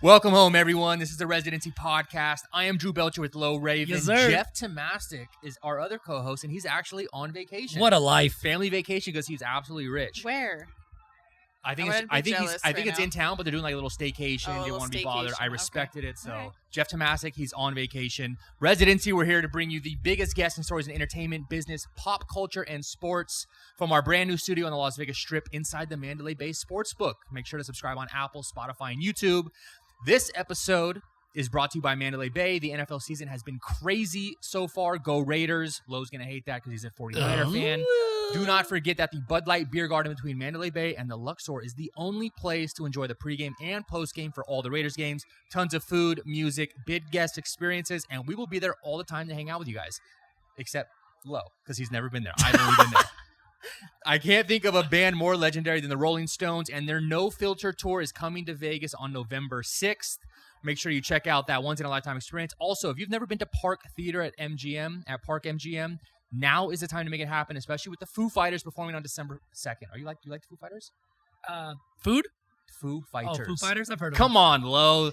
Welcome home, everyone. This is the Residency Podcast. I am Drew Belcher with Low Raven. Yes, sir. Jeff Tomastic is our other co-host, and he's actually on vacation. What a life. Family vacation because he's absolutely rich. Where? I think it's in town, but they're doing like a little staycation. They want to be bothered. I respected it. So, right. Jeff Tomastic, he's on vacation. Residency, we're here to bring you the biggest guests and stories in entertainment, business, pop culture, and sports from our brand new studio on the Las Vegas Strip inside the Mandalay Bay Sportsbook. Make sure to subscribe on Apple, Spotify, and YouTube. This episode is brought to you by Mandalay Bay. The NFL season has been crazy so far. Go Raiders. Lowe's going to hate that because he's a 49er fan. Do not forget that the Bud Light Beer Garden between Mandalay Bay and the Luxor is the only place to enjoy the pregame and postgame for all the Raiders games. Tons of food, music, big guest experiences, and we will be there all the time to hang out with you guys. Except Lowe, because he's never been there. I've only been there. I can't think of a band more legendary than the Rolling Stones, and their No Filter tour is coming to Vegas on November 6th. Make sure you check out that once-in-a-lifetime experience. Also, if you've never been to Park Theater at Park MGM, now is the time to make it happen, especially with the Foo Fighters performing on December 2nd. You like the Foo Fighters? Food? Foo Fighters. Oh, Foo Fighters? I've heard of Come on, Lo.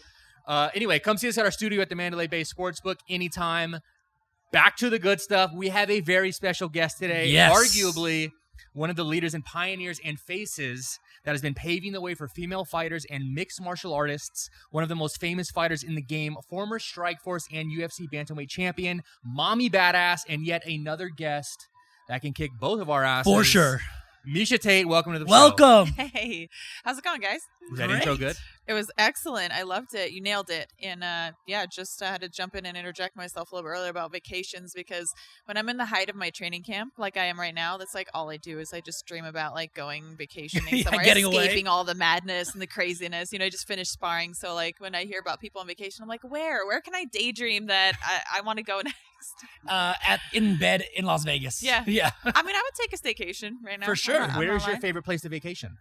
Anyway, come see us at our studio at the Mandalay Bay Sportsbook anytime. Back to the good stuff. We have a very special guest today. Yes. Arguably one of the leaders and pioneers and faces that has been paving the way for female fighters and mixed martial artists. One of the most famous fighters in the game, former Strikeforce and UFC bantamweight champion, mommy badass, and yet another guest that can kick both of our asses. For sure. Miesha Tate, welcome to the show. Welcome. Hey, how's it going, guys? Was that intro good? It was excellent. I loved it. You nailed it. And just had to jump in and interject myself a little bit earlier about vacations, because when I'm in the height of my training camp, like I am right now, that's like all I do is I just dream about like going vacationing somewhere, getting escaping away. all the madness and the craziness. I just finished sparring. So like when I hear about people on vacation, I'm like, where can I daydream that I want to go next? In bed in Las Vegas. Yeah. Yeah. I mean, I would take a staycation right now. For sure. Where's your favorite place to vacation?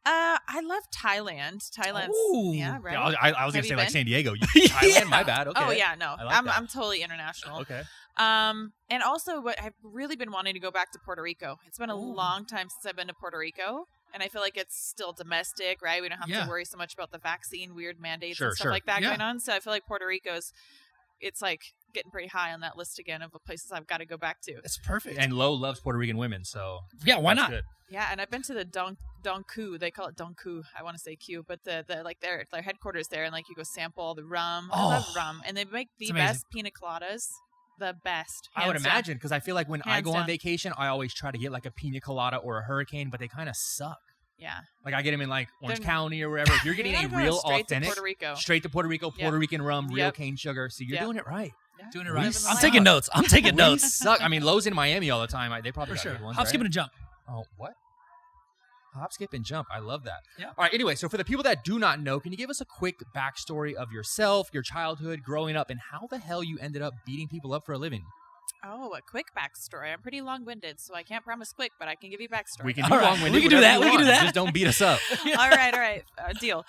I love Thailand. Thailand's, Ooh. yeah, right. Yeah, I was going to say like been? San Diego. Thailand, my bad. Okay. Oh yeah, no, I like that. I'm totally international. Okay. And also, what I've really been wanting to go back to Puerto Rico. It's been a long time since I've been to Puerto Rico, and I feel like it's still domestic, right? We don't have to worry so much about the vaccine, weird mandates, and stuff like that going on. So I feel like Puerto Rico's, it's like getting pretty high on that list again of the places I've got to go back to. It's perfect. And Lo loves Puerto Rican women, so yeah, why not? Good. Yeah, and I've been to the Donku. They call it Donku. I want to say Q, but the like their headquarters there, and like you go sample all the rum. I love rum, and they make the best pina coladas. The best. I would imagine, because I feel like when I go on down. vacation, I always try to get like a pina colada or a hurricane, but they kind of suck. Yeah. Like I get them in like Orange County or wherever. If you're getting a real authentic, straight to Puerto Rico, Puerto Rican rum, real cane sugar. So you're doing it right. Yeah. Doing it right. We I'm taking notes. We suck. I mean, Lowe's in Miami all the time. They probably For got sure. good ones, Hop, right? skip, and a jump. Oh, what? Hop, skip, and jump. I love that. Yeah. All right. Anyway, so for the people that do not know, can you give us a quick backstory of yourself, your childhood, growing up, and how the hell you ended up beating people up for a living? Oh, a quick backstory. I'm pretty long-winded, so I can't promise quick, but I can give you backstory. We can All do right. long-winded. We can do that. whatever We you can do want. that. Just don't beat us up. All right. Deal.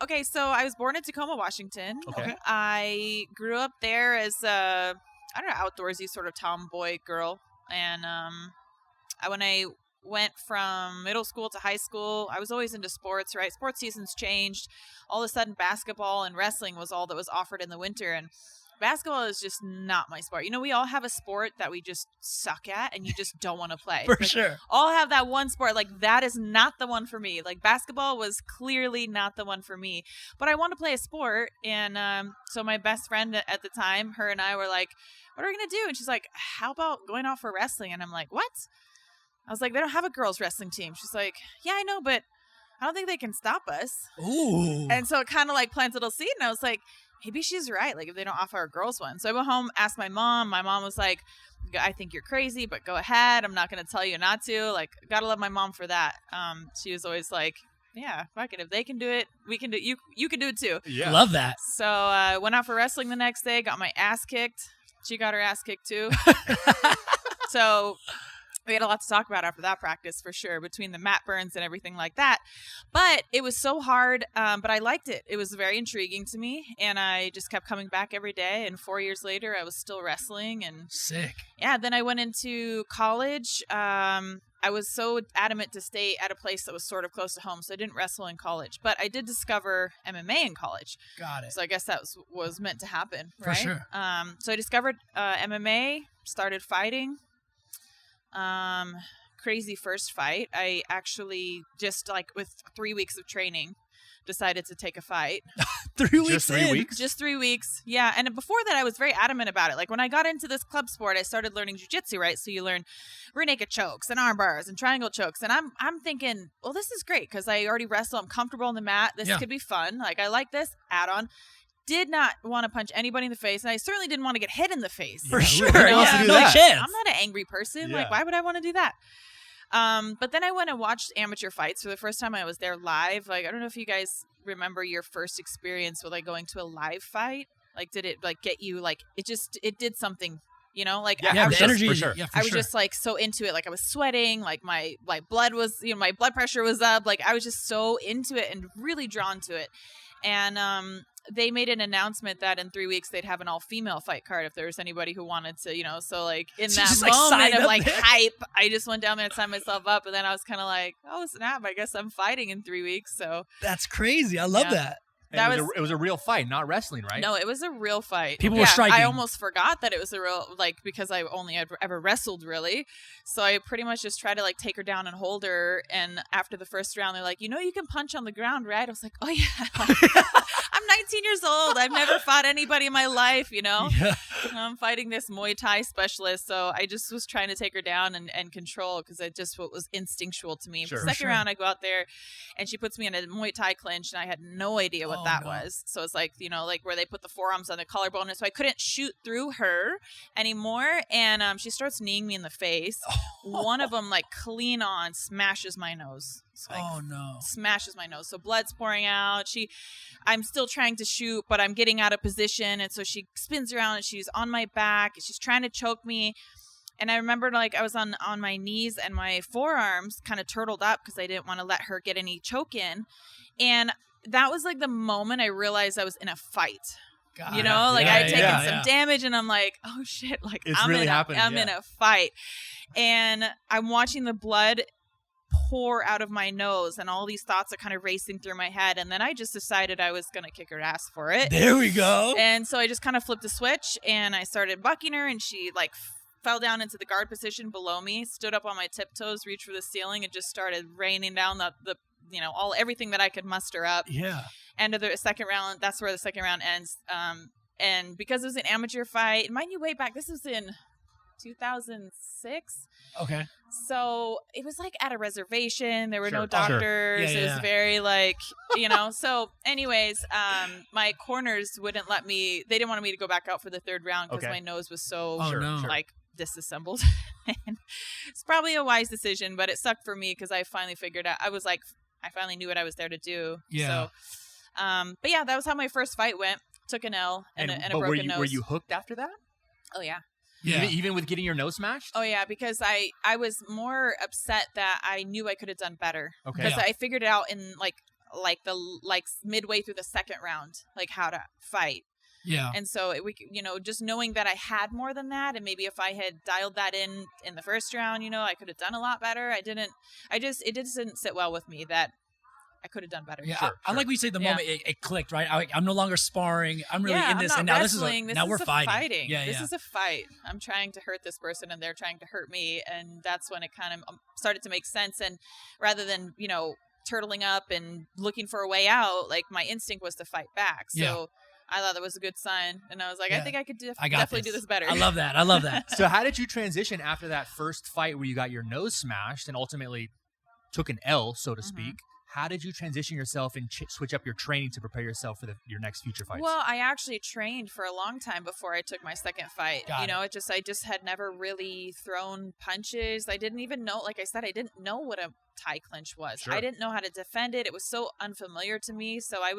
Okay, so I was born in Tacoma, Washington. Okay. I grew up there as a, I don't know, outdoorsy sort of tomboy girl. And when I went from middle school to high school, I was always into sports, right? Sports seasons changed. All of a sudden, basketball and wrestling was all that was offered in the winter. And basketball is just not my sport. We all have a sport that we just suck at and you just don't want to play. For sure. All have that one sport. Like, that is not the one for me. Like, basketball was clearly not the one for me. But I want to play a sport. And so my best friend at the time, her and I were like, what are we going to do? And she's like, how about going out for wrestling? And I'm like, what? I was like, they don't have a girls wrestling team. She's like, yeah, I know, but I don't think they can stop us. Ooh. And so it kind of like planted a little seed. And I was like, maybe she's right. Like, if they don't offer a girls one. So I went home, asked my mom. My mom was like, I think you're crazy, but go ahead. I'm not going to tell you not to. Like, gotta love my mom for that. She was always like, yeah, fuck it. If they can do it, we can do it. You can do it too. Yeah. Love that. So I went out for wrestling the next day, got my ass kicked. She got her ass kicked too. So we had a lot to talk about after that practice, for sure, between the mat burns and everything like that. But it was so hard, but I liked it. It was very intriguing to me, and I just kept coming back every day. And 4 years later, I was still wrestling. And sick. Yeah, then I went into college. I was so adamant to stay at a place that was sort of close to home, so I didn't wrestle in college. But I did discover MMA in college. Got it. So I guess that was meant to happen, For right? sure. So I discovered MMA, started fighting. Crazy first fight. I actually just like with 3 weeks of training decided to take a fight. 3 weeks Just 3 in. weeks? Just 3 weeks. Yeah. And before that, I was very adamant about it. Like when I got into this club sport, I started learning jiu-jitsu, right? So you learn rear naked chokes and arm bars and triangle chokes. And I'm thinking, well, this is great because I already wrestle. I'm comfortable on the mat. This could be fun. Like I like this add-on. Did not want to punch anybody in the face. And I certainly didn't want to get hit in the face. For sure. Who wants to Yeah. do No that? chance. I'm not an angry person. Yeah. Like, why would I want to do that? But then I went and watched amateur fights for the first time I was there live. Like, I don't know if you guys remember your first experience with like going to a live fight. Like, did it like get you like it did something, you know? Like, Yeah, Yeah, I the was energy. for sure. Yeah, for I was sure. just like so into it. Like I was sweating, like my blood was, my blood pressure was up. Like I was just so into it and really drawn to it. And they made an announcement that in 3 weeks they'd have an all-female fight card if there was anybody who wanted to, so like in So that just, like, moment signed of up like there? hype, I just went down there and signed myself up. And then I was kind of like, oh snap, I guess I'm fighting in 3 weeks. So That's crazy. I love Yeah. that. And that it was a real fight, not wrestling, right? no, it was a real fight. People were striking. I almost forgot that it was a real, like, because I only had ever wrestled, really. So I pretty much just tried to, like, take her down and hold her. And after the first round, they're like, you can punch on the ground, right? I was like, oh, yeah. I'm 19 years old. I've never fought anybody in my life, Yeah. I'm fighting this Muay Thai specialist. So I just was trying to take her down and control because it just what was instinctual to me. Sure. Second Sure. round, I go out there and she puts me in a Muay Thai clinch and I had no idea what Oh, that no. was. So it's like, like where they put the forearms on the collarbone. And so I couldn't shoot through her anymore. And she starts kneeing me in the face. One of them, like clean on, smashes my nose. So, like, Oh no. smashes my nose. So blood's pouring out. I'm still trying to shoot, but I'm getting out of position. And so she spins around and she's on my back and she's trying to choke me. And I remember like I was on my knees and my forearms kind of turtled up because I didn't want to let her get any choke in. And that was like the moment I realized I was in a fight. God. Like Yeah, I had taken yeah, some yeah. damage and I'm like, oh shit, like It's I'm really in happening, I'm yeah. in a fight. And I'm watching the blood pour out of my nose and all these thoughts are kind of racing through my head. And then I just decided I was going to kick her ass for it. There we go. And so I just kind of flipped a switch and I started bucking her and she like fell down into the guard position below me, stood up on my tiptoes, reached for the ceiling and just started raining down the everything that I could muster up. Yeah. End of the second round. That's where the second round ends. And because it was an amateur fight, mind you, way back, this was in 2006. Okay. So it was like at a reservation. There were no Sure. doctors. Yeah, It yeah. was very like, So anyways, my corners wouldn't let me. They didn't want me to go back out for the third round because Okay. my nose was so Oh, no. like disassembled. And it's probably a wise decision, but it sucked for me because I finally figured out. I finally knew what I was there to do. Yeah. So, but yeah, that was how my first fight went. Took an L and a but broken nose. were you hooked after that? Oh yeah. Yeah. Even with getting your nose smashed? Oh yeah, because I was more upset that I knew I could have done better. Okay. Because Yeah. I figured it out in like midway through the second round, like how to fight. Yeah. And so just knowing that I had more than that, and maybe if I had dialed that in the first round, I could have done a lot better. It just didn't sit well with me that I could have done better. Yeah, Sure, I like what you say. The Yeah. moment it clicked, right? I'm no longer sparring. I'm really Yeah, in this, I'm and not now wrestling. now we're fighting. Yeah, This yeah. is a fight. I'm trying to hurt this person, and they're trying to hurt me, and that's when it kind of started to make sense. And rather than turtling up and looking for a way out, like my instinct was to fight back. So Yeah. I thought that was a good sign, and I was like, I Yeah. think I could I got definitely do this better. I love that. I love that. So how did you transition after that first fight where you got your nose smashed and ultimately took an L, so to speak? How did you transition yourself and switch up your training to prepare yourself for your next future fights? Well, I actually trained for a long time before I took my second fight. Got it. I just had never really thrown punches. I didn't even know, like I said, I didn't know what a Thai clinch was. Sure. I didn't know how to defend it. It was so unfamiliar to me. So I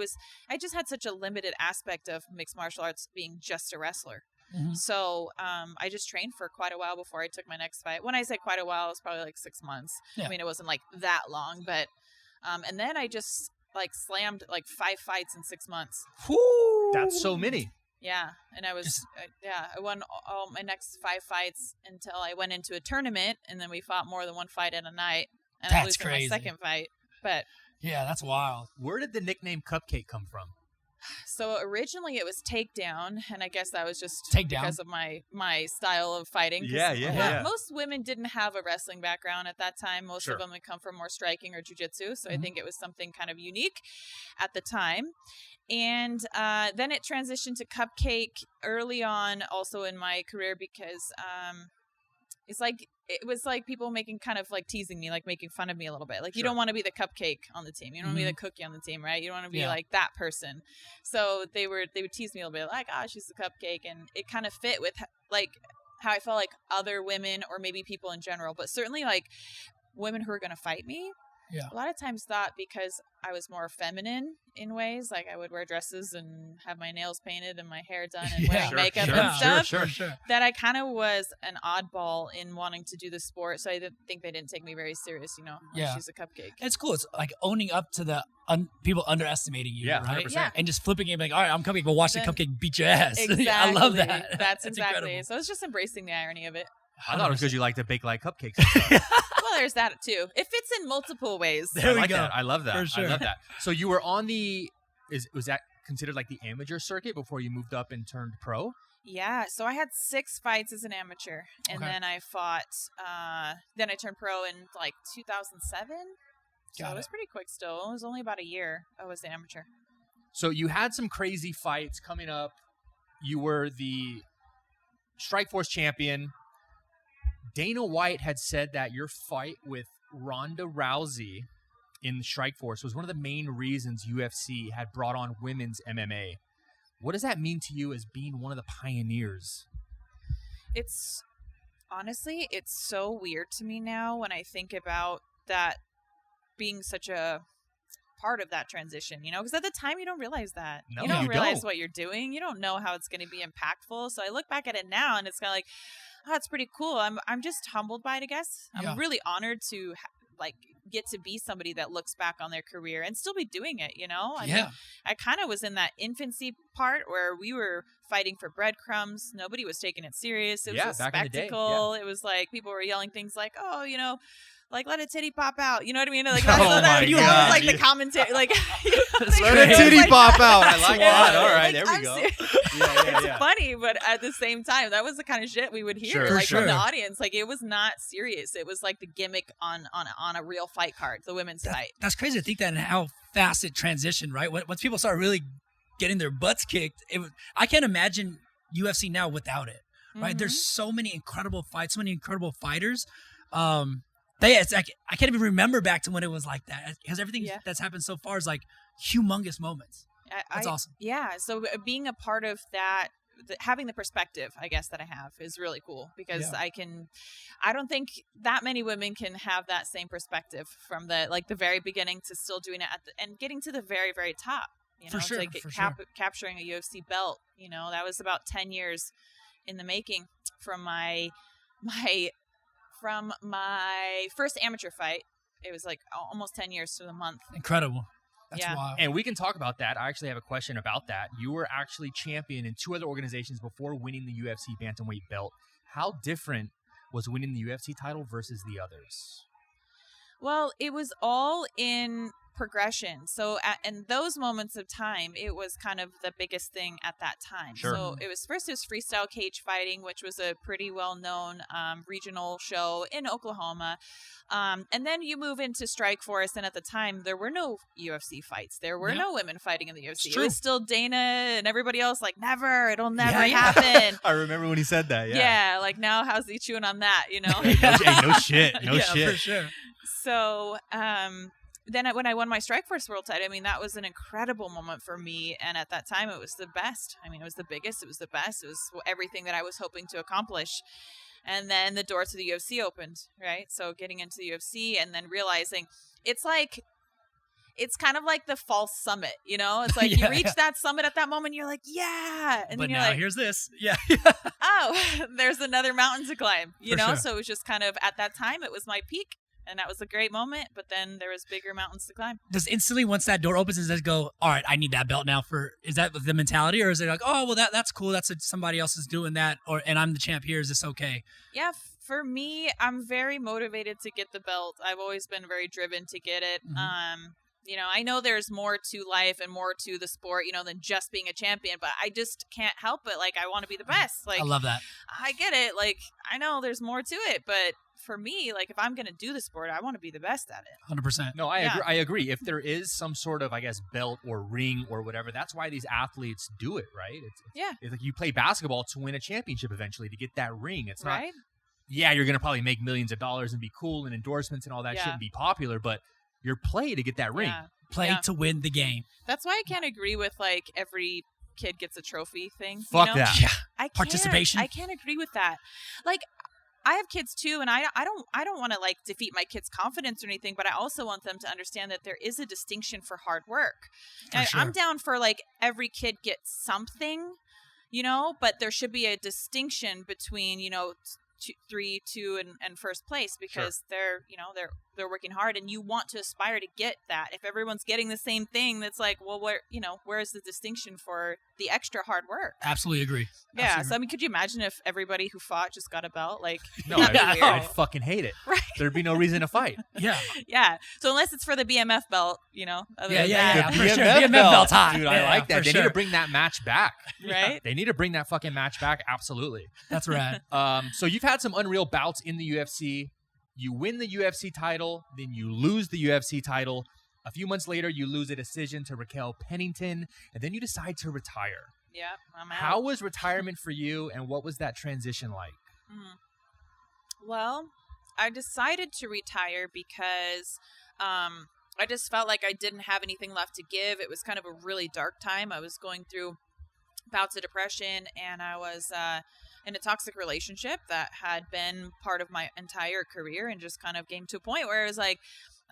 just had such a limited aspect of mixed martial arts being just a wrestler. Mhm. So I just trained for quite a while before I took my next fight. When I say quite a while, it was probably like 6 months. Yeah. I mean, it wasn't like that long, but and then I just like slammed like 5 fights in 6 months. Whew. That's so many. Yeah, and I was, I won all my next 5 fights until I went into a tournament, and then we fought more than one fight in a night, and I That's lose in my second fight. But yeah, that's wild. Where did the nickname Cupcake come from? so originally it was takedown, and I guess that was just Takedown. because of my style of fighting. 'Cause Yeah. Most women didn't have a wrestling background at that time. Most Sure. of them would come from more striking or jiu-jitsu, so I think it was something kind of unique at the time. And then it transitioned to Cupcake early on also in my career because it was like people making kind of like teasing me, like making fun of me a little bit. Like you don't want to be the cupcake on the team. You don't want to be the cookie on the team, right? You don't want to be like that person. So they would tease me a little bit like, oh, she's the cupcake. And it kind of fit with like how I felt like other women or maybe people in general, but certainly like women who are going to fight me. Yeah. A lot of times thought because I was more feminine in ways, like I would wear dresses and have my nails painted and my hair done and wearing makeup and stuff, Sure. that I kind of was an oddball in wanting to do the sport. So I think they didn't take me very serious, you know. Yeah. She's a cupcake. It's cool. It's like owning up to the people underestimating you, right? 100%. Yeah. And just flipping it like, all right, I'm Cupcake, but watch the Cupcake beat your ass. Exactly. I love that. That's exactly. incredible. So it's just embracing the irony of it. I thought it was because you like to bake like cupcakes. Well, there's that too. It fits in multiple ways. There we like go. that. I love that. For sure. I love that. So you were on was that considered like the amateur circuit before you moved up and turned pro? Yeah, so I had 6 fights as an amateur, and then I fought. Then I turned pro in like 2007. So it was pretty quick. Still, it was only about a year. I was the amateur. So you had some crazy fights coming up. You were the Strikeforce champion. Dana White had said that your fight with Ronda Rousey in the Strikeforce was one of the main reasons UFC had brought on women's MMA. What does that mean to you as being one of the pioneers? It's honestly, it's so weird to me now when I think about that being such a part of that transition, you know, because at the time you don't realize that. No, you don't you realize don't. what you're doing. You don't know how it's going to be impactful. So I look back at it now and it's kind of like, oh, it's pretty cool. I'm just humbled by it, I guess. I'm really honored to get to be somebody that looks back on their career and still be doing it, you know? I mean, I kind of was in that infancy part where we were fighting for breadcrumbs. Nobody was taking it serious. It was a back in the day, spectacle. It was like people were yelling things like, oh, you know, like let a titty pop out. You know what I mean? Like Oh my that was God. like the commentary. Like Let a titty pop out. I like that. All right, Like, there we I'm go. serious. It's funny, but at the same time, that was the kind of shit we would hear Sure, from the audience. Like it was not serious. It was like the gimmick on a real fight card, the women's fight. That's crazy to think that and how fast it transitioned, right? Once people start really getting their butts kicked, I can't imagine UFC now without it, right? There's so many incredible fights, so many incredible fighters. It's like, I can't even remember back to when it was like that because everything that's happened so far is like humongous moments. That's awesome. Yeah. So being a part of that, having the perspective, I guess, that I have is really cool because I don't think that many women can have that same perspective from the very beginning to still doing it and getting to the very, very top, you know, capturing a UFC belt, you know, that was about 10 years in the making from my first amateur fight. It was like almost 10 years to the month. Incredible. That's wild. And we can talk about that. I actually have a question about that. You were actually champion in 2 other organizations before winning the UFC bantamweight belt. How different was winning the UFC title versus the others? Well, it was all in progression. So in those moments of time, it was kind of the biggest thing at that time. Sure. So it was freestyle cage fighting, which was a pretty well-known regional show in Oklahoma. And then you move into Strikeforce, and at the time, there were no UFC fights. There were no women fighting in the UFC. It was still Dana and everybody else like, never, it'll never happen. I remember when he said that, Yeah, like now how's he chewing on that, you know? No shit. No shit. For sure. So then when I won my Strikeforce world title, I mean, that was an incredible moment for me. And at that time, it was the best. I mean, it was the biggest. It was the best. It was everything that I was hoping to accomplish. And then the door to the UFC opened, right? So getting into the UFC and then realizing it's kind of like the false summit, you know? It's like you reach that summit at that moment, you're like, yeah. And but then you're now like, here's this. Yeah. oh, there's another mountain to climb, you know? Sure. So it was just kind of, at that time, it was my peak. And that was a great moment, but then there was bigger mountains to climb. Does instantly once that door opens, does it go, all right, I need that belt now is that the mentality, or is it like, oh, well, that's cool. Somebody else is doing that, and I'm the champ here. Is this okay? Yeah, for me, I'm very motivated to get the belt. I've always been very driven to get it. You know, I know there's more to life and more to the sport, you know, than just being a champion, but I just can't help it. Like, I want to be the best. Like, I love that. I get it. Like, I know there's more to it, but for me, like, if I'm going to do the sport, I want to be the best at it. 100%. No, I agree. If there is some sort of, I guess, belt or ring or whatever, that's why these athletes do it, right? It's like you play basketball to win a championship eventually, to get that ring. It's not, yeah, you're going to probably make millions of dollars and be cool and endorsements and all that shit and be popular, but you're play to get that ring. Play to win the game. That's why I can't agree with, like, every kid gets a trophy thing. Fuck you know? that. Yeah. Participation. I can't agree with that. Like, I have kids too, and I don't want to, like, defeat my kids' confidence or anything, but I also want them to understand that there is a distinction for hard work. And sure. I'm down for, like, every kid gets something, you know, but there should be a distinction between, you know, 3, 2, and first place, because they're, you know, they're working hard, and you want to aspire to get that. If everyone's getting the same thing, that's like, well, where's the distinction for the extra hard work? Absolutely agree. Yeah. Absolutely. So I mean, could you imagine if everybody who fought just got a belt? Like, No, that'd be weird. I'd fucking hate it. Right. There'd be no reason to fight. Yeah. Yeah. So unless it's for the BMF belt, you know. Yeah, The for sure. BMF BMF belt's hot. Dude, I like that. for They sure. need to bring that match back. Right? They need to bring that fucking match back. Absolutely. That's rad. So you've had some unreal bouts in the UFC. You win the UFC title, then you lose the UFC title. A few months later, you lose a decision to Raquel Pennington, and then you decide to retire. Yeah. I'm out. How was retirement for you, and what was that transition like? Well, I decided to retire because I just felt like I didn't have anything left to give. It was kind of a really dark time. I was going through bouts of depression, and I was in a toxic relationship that had been part of my entire career, and just kind of came to a point where it was like,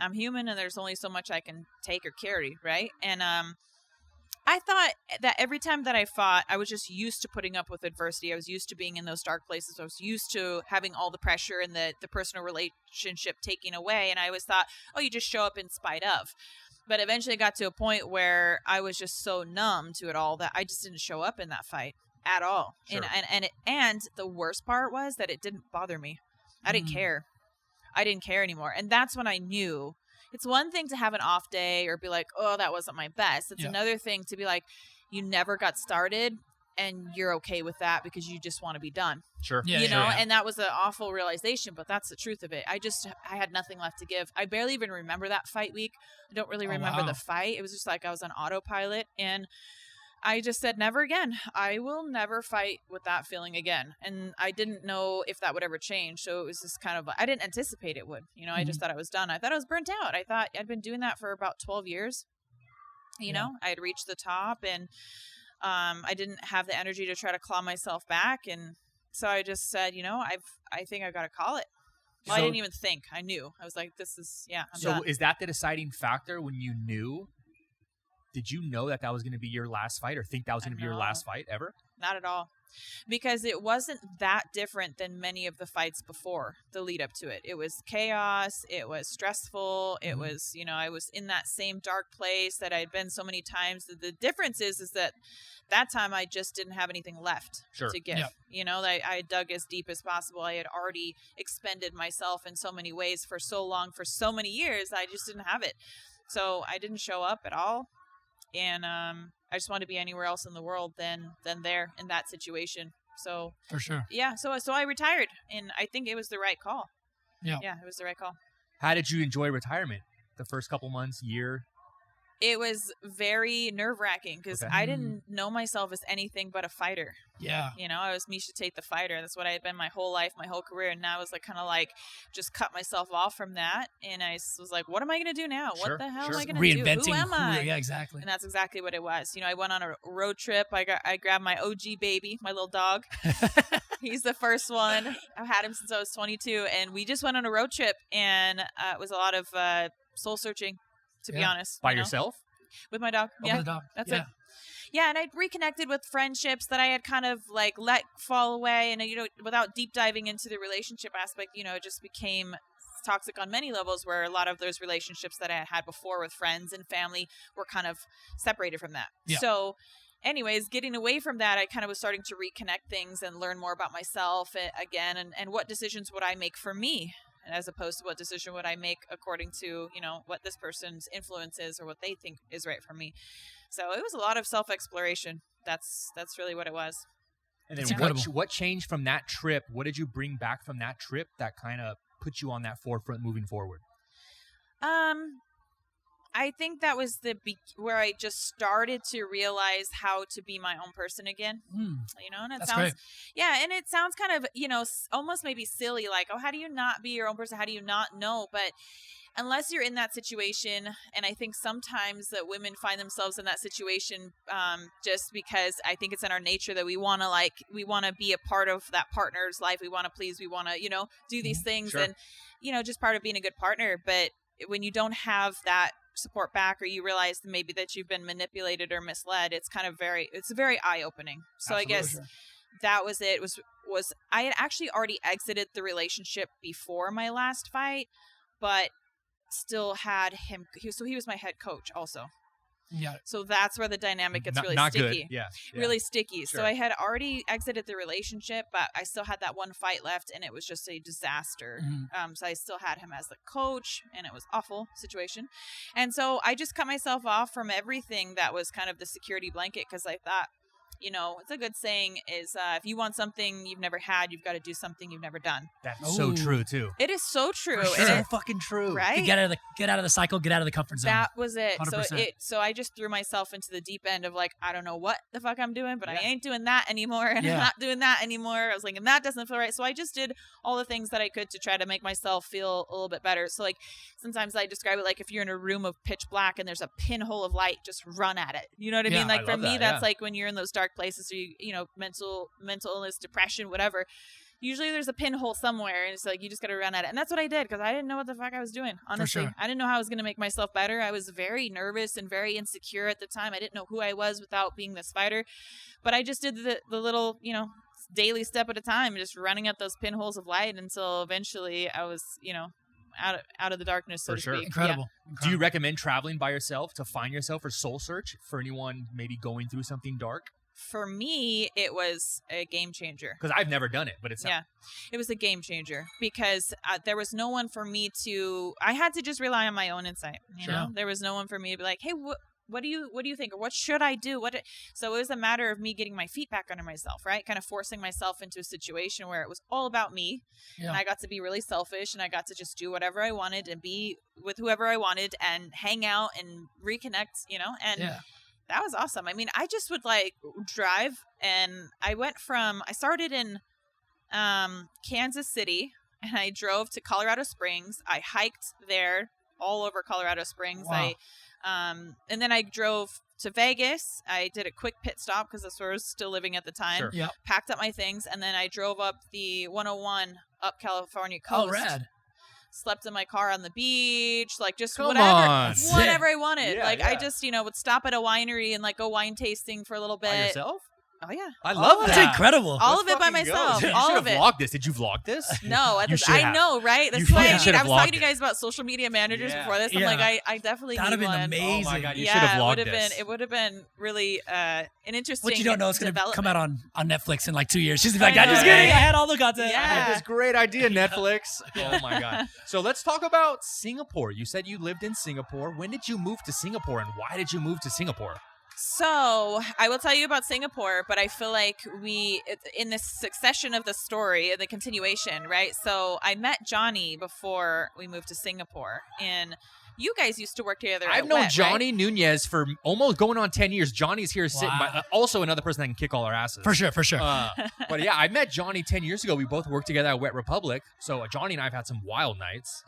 I'm human and there's only so much I can take or carry, right? And I thought that every time that I fought, I was just used to putting up with adversity. I was used to being in those dark places. I was used to having all the pressure and the personal relationship taken away. And I always thought, oh, you just show up in spite of. But eventually it got to a point where I was just so numb to it all that I just didn't show up in that fight at all. Sure. And the worst part was that it didn't bother me. I didn't care. I didn't care anymore. And that's when I knew. It's one thing to have an off day or be like, oh, that wasn't my best. It's another thing to be like, you never got started and you're okay with that because you just want to be done. Sure. Yeah, you know, yeah. and that was an awful realization, but that's the truth of it. I had nothing left to give. I barely even remember that fight week. I don't really remember the fight. It was just like I was on autopilot, and I just said, never again. I will never fight with that feeling again. And I didn't know if that would ever change. So it was just kind of, I didn't anticipate it would. You know, I just thought I was done. I thought I was burnt out. I thought I'd been doing that for about 12 years. You know, I had reached the top, and I didn't have the energy to try to claw myself back. And so I just said, you know, I think I've got to call it. Well, I didn't even think. I knew. I was like, this is, I'm done. So is that the deciding factor when you knew? Did you know that was going to be your last fight, or think that was going to be your last fight ever? Not at all. Because it wasn't that different than many of the fights before the lead up to it. It was chaos. It was stressful. It was, you know, I was in that same dark place that I'd been so many times. The difference is that time I just didn't have anything left to give. Yep. You know, I dug as deep as possible. I had already expended myself in so many ways for so long, for so many years. I just didn't have it. So I didn't show up at all. And I just wanted to be anywhere else in the world than there in that situation. So for sure. Yeah. So I retired, and I think it was the right call. Yeah. Yeah, it was the right call. How did you enjoy retirement? The first couple months, year? It was very nerve-wracking because I didn't know myself as anything but a fighter. Yeah. You know, I was Miesha Tate, the fighter. That's what I had been my whole life, my whole career. And now I was like, kind of like, just cut myself off from that. And I was like, what am I going to do now? Sure, What the hell sure. am I going to do? Reinventing Who am I? Yeah, exactly. And that's exactly what it was. You know, I went on a road trip. I grabbed my OG baby, my little dog. He's the first one. I've had him since I was 22. And we just went on a road trip. And it was a lot of soul searching, to be honest. By yourself? With my dog. With the dog. That's it. Yeah, and I reconnected with friendships that I had kind of like let fall away, and you know, without deep diving into the relationship aspect, you know, it just became toxic on many levels, where a lot of those relationships that I had before with friends and family were kind of separated from that. Yeah. So anyways, getting away from that, I kind of was starting to reconnect things and learn more about myself again, and what decisions would I make for me, as opposed to what decision would I make according to, you know, what this person's influence is or what they think is right for me. So it was a lot of self-exploration. That's really what it was. And then what changed from that trip? What did you bring back from that trip that kind of put you on that forefront moving forward? I think that was where I just started to realize how to be my own person again. You know, and That's great. Yeah, and it sounds kind of, you know, almost maybe silly, like, oh, how do you not be your own person? How do you not know? But unless you're in that situation, and I think sometimes that women find themselves in that situation just because I think it's in our nature that we want to be a part of that partner's life. We want to please, we want to, you know, do these things, Sure. and, you know, just part of being a good partner. But when you don't have that support back, or you realize maybe that you've been manipulated or misled, it's very eye-opening. So Absolutely. I guess that was it. Was I had actually already exited the relationship before my last fight, but still had him. He was my head coach also. Yeah. So that's where the dynamic gets really not sticky. Good. Yeah. Really sticky. Sure. So I had already exited the relationship, but I still had that one fight left, and it was just a disaster. So I still had him as the coach, and it was awful situation. And so I just cut myself off from everything that was kind of the security blanket, because I thought, you know, it's a good saying is if you want something you've never had, you've got to do something you've never done. That's so true too. It is so true. For sure. So fucking true. Right? Get out of the cycle, get out of the comfort zone. That was it. 100%. So I just threw myself into the deep end of like, I don't know what the fuck I'm doing, but I ain't doing that anymore. And I'm not doing that anymore. I was like, and that doesn't feel right. So I just did all the things that I could to try to make myself feel a little bit better. So like, sometimes I describe it like if you're in a room of pitch black and there's a pinhole of light, just run at it. You know what I mean? Like for me, that's like when you're in those dark places, or you know, mental illness, depression, whatever. Usually there's a pinhole somewhere, and it's like you just got to run at it. And that's what I did, because I didn't know what the fuck I was doing, honestly. Sure. I didn't know how I was going to make myself better. I was very nervous and very insecure at the time. I didn't know who I was without being this fighter. But I just did the little, you know, daily step at a time, just running at those pinholes of light until eventually I was, you know, out of the darkness, so to speak. Incredible. Do you recommend traveling by yourself to find yourself, or soul search for anyone maybe going through something dark? For me, it was a game changer. Because I've never done it, but it's it was a game changer, because there was no one for me to. I had to just rely on my own insight. You know, there was no one for me to be like, hey, what do you think, or what should I do? So it was a matter of me getting my feet back under myself, right? Kind of forcing myself into a situation where it was all about me, and I got to be really selfish, and I got to just do whatever I wanted and be with whoever I wanted and hang out and reconnect, you know, and. Yeah. That was awesome. I mean, I just would like drive, and I started in Kansas City, and I drove to Colorado Springs. I hiked there all over Colorado Springs. Wow. And then I drove to Vegas. I did a quick pit stop because that's where I was still living at the time. Sure. Yep. Packed up my things, and then I drove up the 101 up California coast. Oh, rad. Slept in my car on the beach, like just Come whatever on. I wanted. Yeah, like yeah. I just, you know, would stop at a winery and like go wine tasting for a little bit. By yourself? Oh yeah. I love That's that. incredible. All of it by fucking go. myself. You All should of have it. vlogged this. Did you vlog this? No, You should I have. know, right? That's You what I should mean. have I was talking vlogged to you guys about social media managers Yeah. before this. I'm Yeah. like, I definitely That'd need have been one. amazing. Oh my God, you should have it vlogged would have this. been. It would have been really an interesting. What you don't know is going to development. come out on Netflix in like 2 years. She's like, I I'm just know, kidding. right? I had all the content. Yeah. I had this great idea, Netflix. Oh my God. So let's talk about Singapore. You said you lived in Singapore. When did you move to Singapore, and why did you move to Singapore? So I will tell you about Singapore, but I feel like in this succession of the story, the continuation, right? So I met Johnny before we moved to Singapore, and you guys used to work together. I've at known WET, Johnny Nunez for almost going on 10 years. Johnny's here sitting. Wow. Also another person that can kick all our asses. For sure. But yeah, I met Johnny 10 years ago. We both worked together at Wet Republic. So Johnny and I have had some wild nights.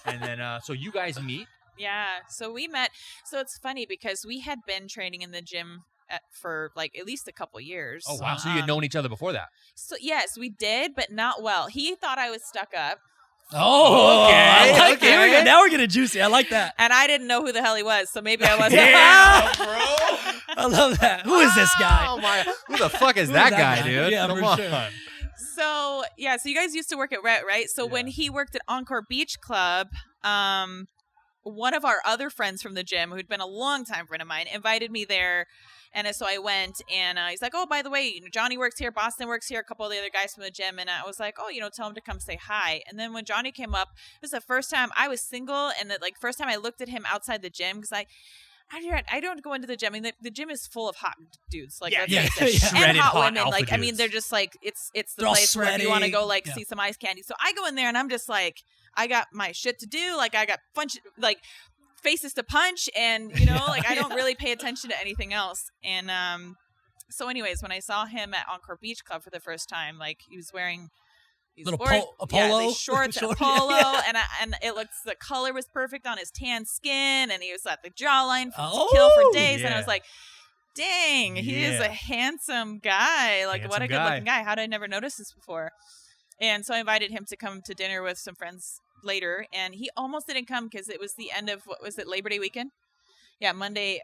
And then, so you guys meet. Yeah. So we met. So it's funny because we had been training in the gym for like at least a couple years. Oh, wow. So you had known each other before that. So yes, we did, but not well. He thought I was stuck up. Oh, Okay, I like okay. it. Here we go. Now we're getting juicy. I like that. And I didn't know who the hell he was, so maybe I wasn't. Yeah. bro. I love that. Who is this guy? Oh my! Who the fuck is Who that is guy, that guy? dude? Yeah, Come for on. sure. So yeah, so you guys used to work at Rhett, right? So when he worked at Encore Beach Club, one of our other friends from the gym, who'd been a long time friend of mine, invited me there. And so I went, and he's like, oh, by the way, Johnny works here, Boston works here, a couple of the other guys from the gym. And I was like, oh, tell him to come say hi. And then when Johnny came up, it was the first time I was single, and first time I looked at him outside the gym, because I don't go into the gym. I mean, the gym is full of hot dudes, like and hot women. Like, I mean, they're just like it's the place where if you want to go see some ice candy. So I go in there and I'm just like, I got my shit to do. Like I got faces to punch, and like I don't really pay attention to anything else. And so anyways, when I saw him at Encore Beach Club for the first time, like he was wearing these polo shorts and a polo, and the color was perfect on his tan skin, and he was at the jawline to kill for days. And I was like, dang, he is a handsome guy. Like, what a good looking guy. How did I never notice this before? And so I invited him to come to dinner with some friends later, and he almost didn't come because it was the end of, what was it, Labor Day weekend? Yeah, Monday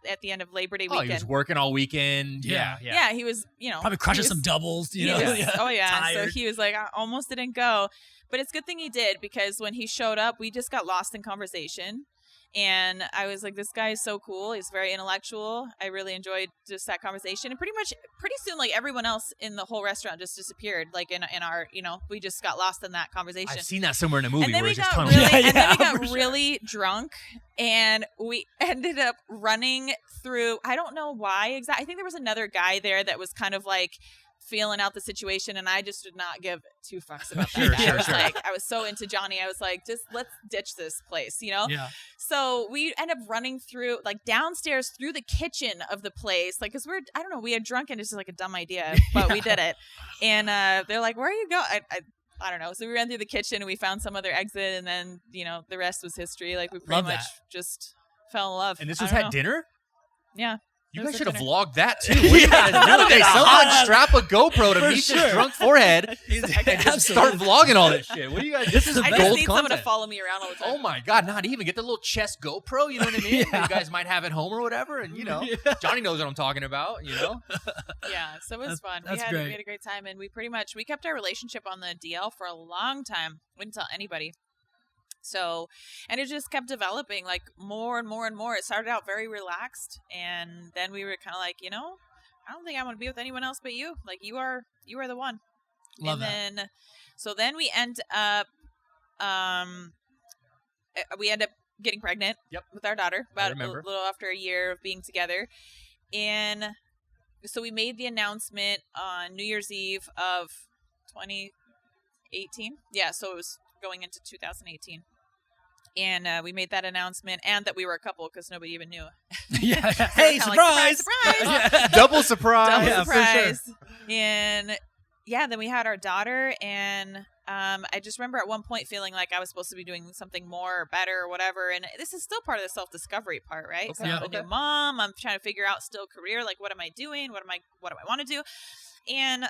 at the end of Labor Day weekend. He was working all weekend. Yeah, he was, probably crushing some doubles, Oh, yeah. Tired. So he was like, I almost didn't go. But it's a good thing he did, because when he showed up, we just got lost in conversation. And I was like, this guy is so cool. He's very intellectual. I really enjoyed just that conversation. And pretty soon, like, everyone else in the whole restaurant just disappeared. Like, in our, we just got lost in that conversation. I've seen that somewhere in a movie. And then we got really drunk, and we ended up running through, I don't know why exactly. I think there was another guy there that was kind of like feeling out the situation, and I just did not give two fucks about that. Sure. Like, I was so into Johnny. I was like, just let's ditch this place, Yeah. So we end up running through, like, downstairs through the kitchen of the place, like, because I don't know, we had drunk, and it's just like a dumb idea, but we did it. And they're like, where are you going? I don't know. So we ran through the kitchen, and we found some other exit, and then the rest was history. Like, we pretty much just fell in love. And this was at dinner? Yeah. You guys should have vlogged that too. What are you guys doing? Someone strap a GoPro to Miesha's drunk forehead and just start vlogging all this shit. What do you guys? This is I gold just need content. someone to follow me around all the time. Oh my God! Not even get the little chest GoPro. You know what I mean? You guys might have at home or whatever, and Johnny knows what I'm talking about. Yeah, so it was fun. We had a great time, and we kept our relationship on the DL for a long time. We didn't tell anybody. So, and it just kept developing, like, more and more and more. It started out very relaxed, and then we were kind of like, I don't think I want to be with anyone else but you. Like, you are the one. Love that. So then we end up getting pregnant with our daughter about a little after a year of being together. And so we made the announcement on New Year's Eve of 2018. Yeah, so it was going into 2018. And we made that announcement, and that we were a couple, because nobody even knew. Hey, surprise! Surprise! Double surprise! Surprise! For sure. And then we had our daughter, and I just remember at one point feeling like I was supposed to be doing something more or better or whatever. And this is still part of the self-discovery part, right? Okay. So I'm a new mom. I'm trying to figure out still career. Like, what am I doing? What do I want to do? And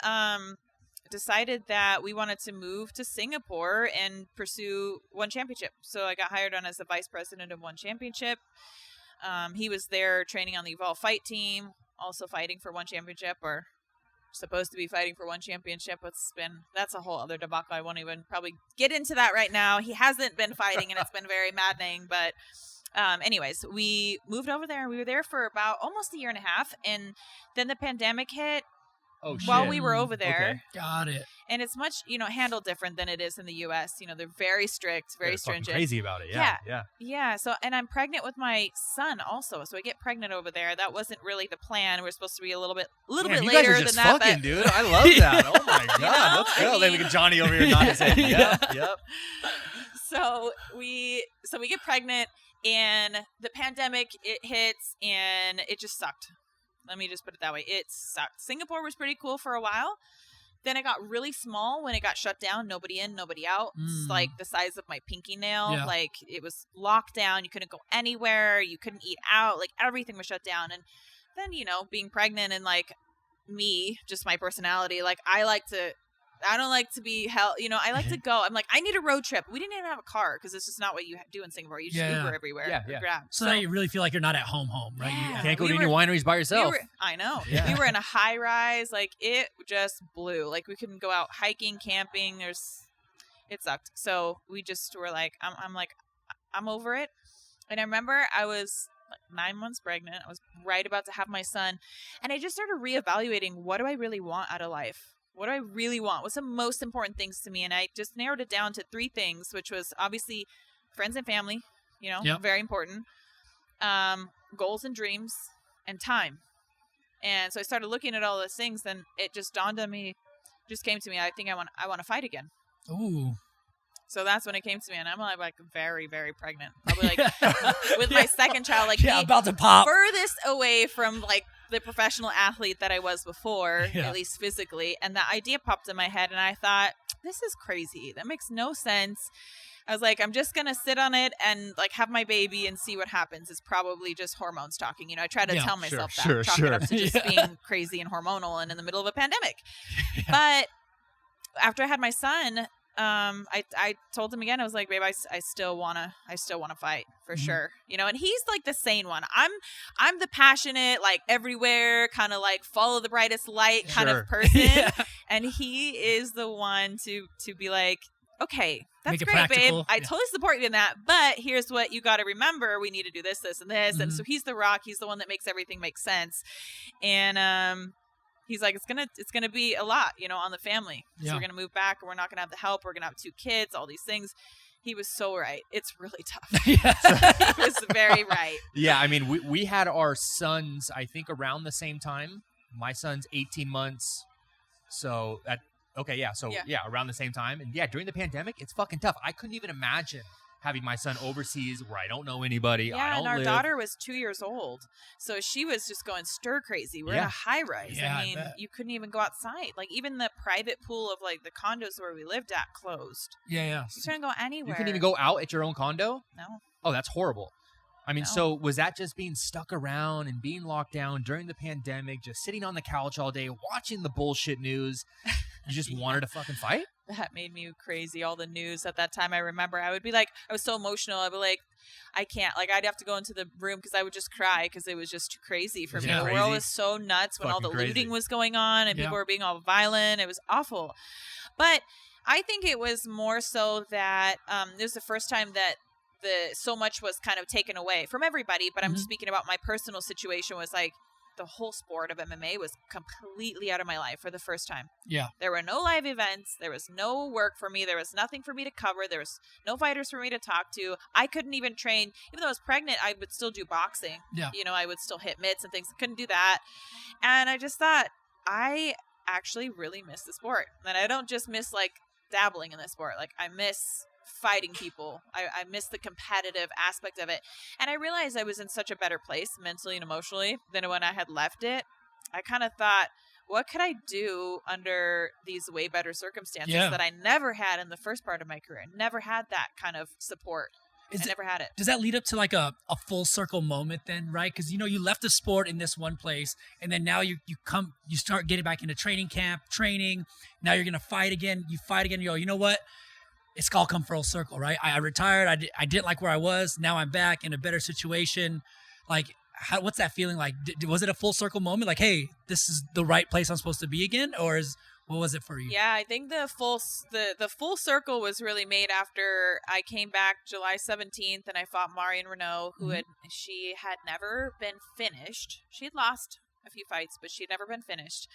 decided that we wanted to move to Singapore and pursue One Championship. So I got hired on as the vice president of One Championship. He was there training on the Evolve Fight team, also fighting for One Championship, or supposed to be fighting for One Championship. That's a whole other debacle. I won't even probably get into that right now. He hasn't been fighting, and it's been very maddening. But anyways, we moved over there, and we were there for about almost a year and a half. And then the pandemic hit. Oh, shit. While we were over there. Okay. Got it. And it's much, handled different than it is in the U.S. They're very strict, very stringent. Crazy about it. Yeah. So, and I'm pregnant with my son also. So I get pregnant over there. That wasn't really the plan. We're supposed to be a little bit you later guys are just than that. Fucking, dude. I love that. Oh my God. Let's go. Then we get Johnny over here nodding his head. Yep. So we get pregnant, and the pandemic, it hits, and it just sucked. Let me just put it that way. It sucked. Singapore was pretty cool for a while. Then it got really small when it got shut down. Nobody in, nobody out. It's like the size of my pinky nail. Yeah. Like, it was locked down. You couldn't go anywhere. You couldn't eat out. Like, everything was shut down. And then, being pregnant, and like me, just my personality, like, I like to I don't like to be held. You know, I like to go. I'm like, I need a road trip. We didn't even have a car because it's just not what you do in Singapore. You just Uber everywhere. Yeah. Grab. So now you really feel like you're not at home, right? Yeah. You can't go to any wineries by yourself. I know. Yeah. We were in a high rise. Like, it just blew. Like, we couldn't go out hiking, camping. It sucked. So we just were like, I'm over it. And I remember I was 9 months pregnant. I was right about to have my son. And I just started reevaluating, what do I really want out of life? What do I really want? What's the most important things to me? And I just narrowed it down to 3 things, which was obviously friends and family, very important. Goals and dreams, and time. And so I started looking at all those things, and it just dawned on me, came to me, I think I want to fight again. Ooh. So that's when it came to me, and I'm like very, very pregnant. Probably like with my second child, like about to pop. Furthest away from like the professional athlete that I was before, at least physically. And the idea popped in my head, and I thought, this is crazy. That makes no sense. I was like, I'm just going to sit on it and like have my baby and see what happens. It's probably just hormones talking. I try to tell myself that, chalk it up to just being crazy and hormonal and in the middle of a pandemic. But after I had my son, I told him again, I was like, babe, I still want to fight for sure. And he's like the sane one. I'm the passionate, like everywhere, kind of like follow the brightest light kind of person. And he is the one to be like, okay, that's great, babe. I totally support you in that. But here's what you got to remember. We need to do this, this, and this. And so he's the rock. He's the one that makes everything make sense. And, he's like, it's gonna be a lot, on the family. So we're gonna move back, and we're not gonna have the help. We're gonna have 2 kids, all these things. He was so right. It's really tough. He was very right. Yeah, I mean, we had our sons, I think, around the same time. My son's 18 months, so around the same time. And during the pandemic, it's fucking tough. I couldn't even imagine having my son overseas where I don't know anybody. Yeah, and our daughter was 2 years old. So she was just going stir crazy. We're in a high rise. Yeah, I mean, you couldn't even go outside. Like, even the private pool of like the condos where we lived at closed. Yeah. You couldn't go anywhere. You couldn't even go out at your own condo? No. Oh, that's horrible. I mean, so was that just being stuck around and being locked down during the pandemic, just sitting on the couch all day, watching the bullshit news? You just wanted to fucking fight? That made me crazy. All the news at that time, I remember I would be like, I was so emotional. I'd be like, I can't. Like, I'd have to go into the room because I would just cry because it was just too crazy for me. The world was so nuts when all the looting was going on and people were being all violent. It was awful. But I think it was more so that it was the first time that so much was kind of taken away from everybody. But I'm speaking about my personal situation was like, the whole sport of MMA was completely out of my life for the first time. Yeah. There were no live events. There was no work for me. There was nothing for me to cover. There was no fighters for me to talk to. I couldn't even train. Even though I was pregnant, I would still do boxing. Yeah. I would still hit mitts and things. Couldn't do that. And I just thought, I actually really miss the sport. And I don't just miss like dabbling in the sport. Like, I miss fighting people. I miss the competitive aspect of it. And I realized I was in such a better place mentally and emotionally than when I had left it. I kind of thought, what could I do under these way better circumstances that I never had in the first part of my career? Never had that kind of support. I never had it. Does that lead up to like a full circle moment then, right? Because, you left the sport in this one place, and then now you start getting back into training camp, training. Now you're going to fight again. You fight again. You go, you know what? It's all come full circle, right? I retired. I didn't like where I was. Now I'm back in a better situation. Like, what's that feeling like? Was it a full circle moment? Like, hey, this is the right place I'm supposed to be again? Or what was it for you? Yeah, I think the full circle was really made after I came back July 17th and I fought Marion Renault, who she had never been finished. She had lost a few fights, but she had never been finished.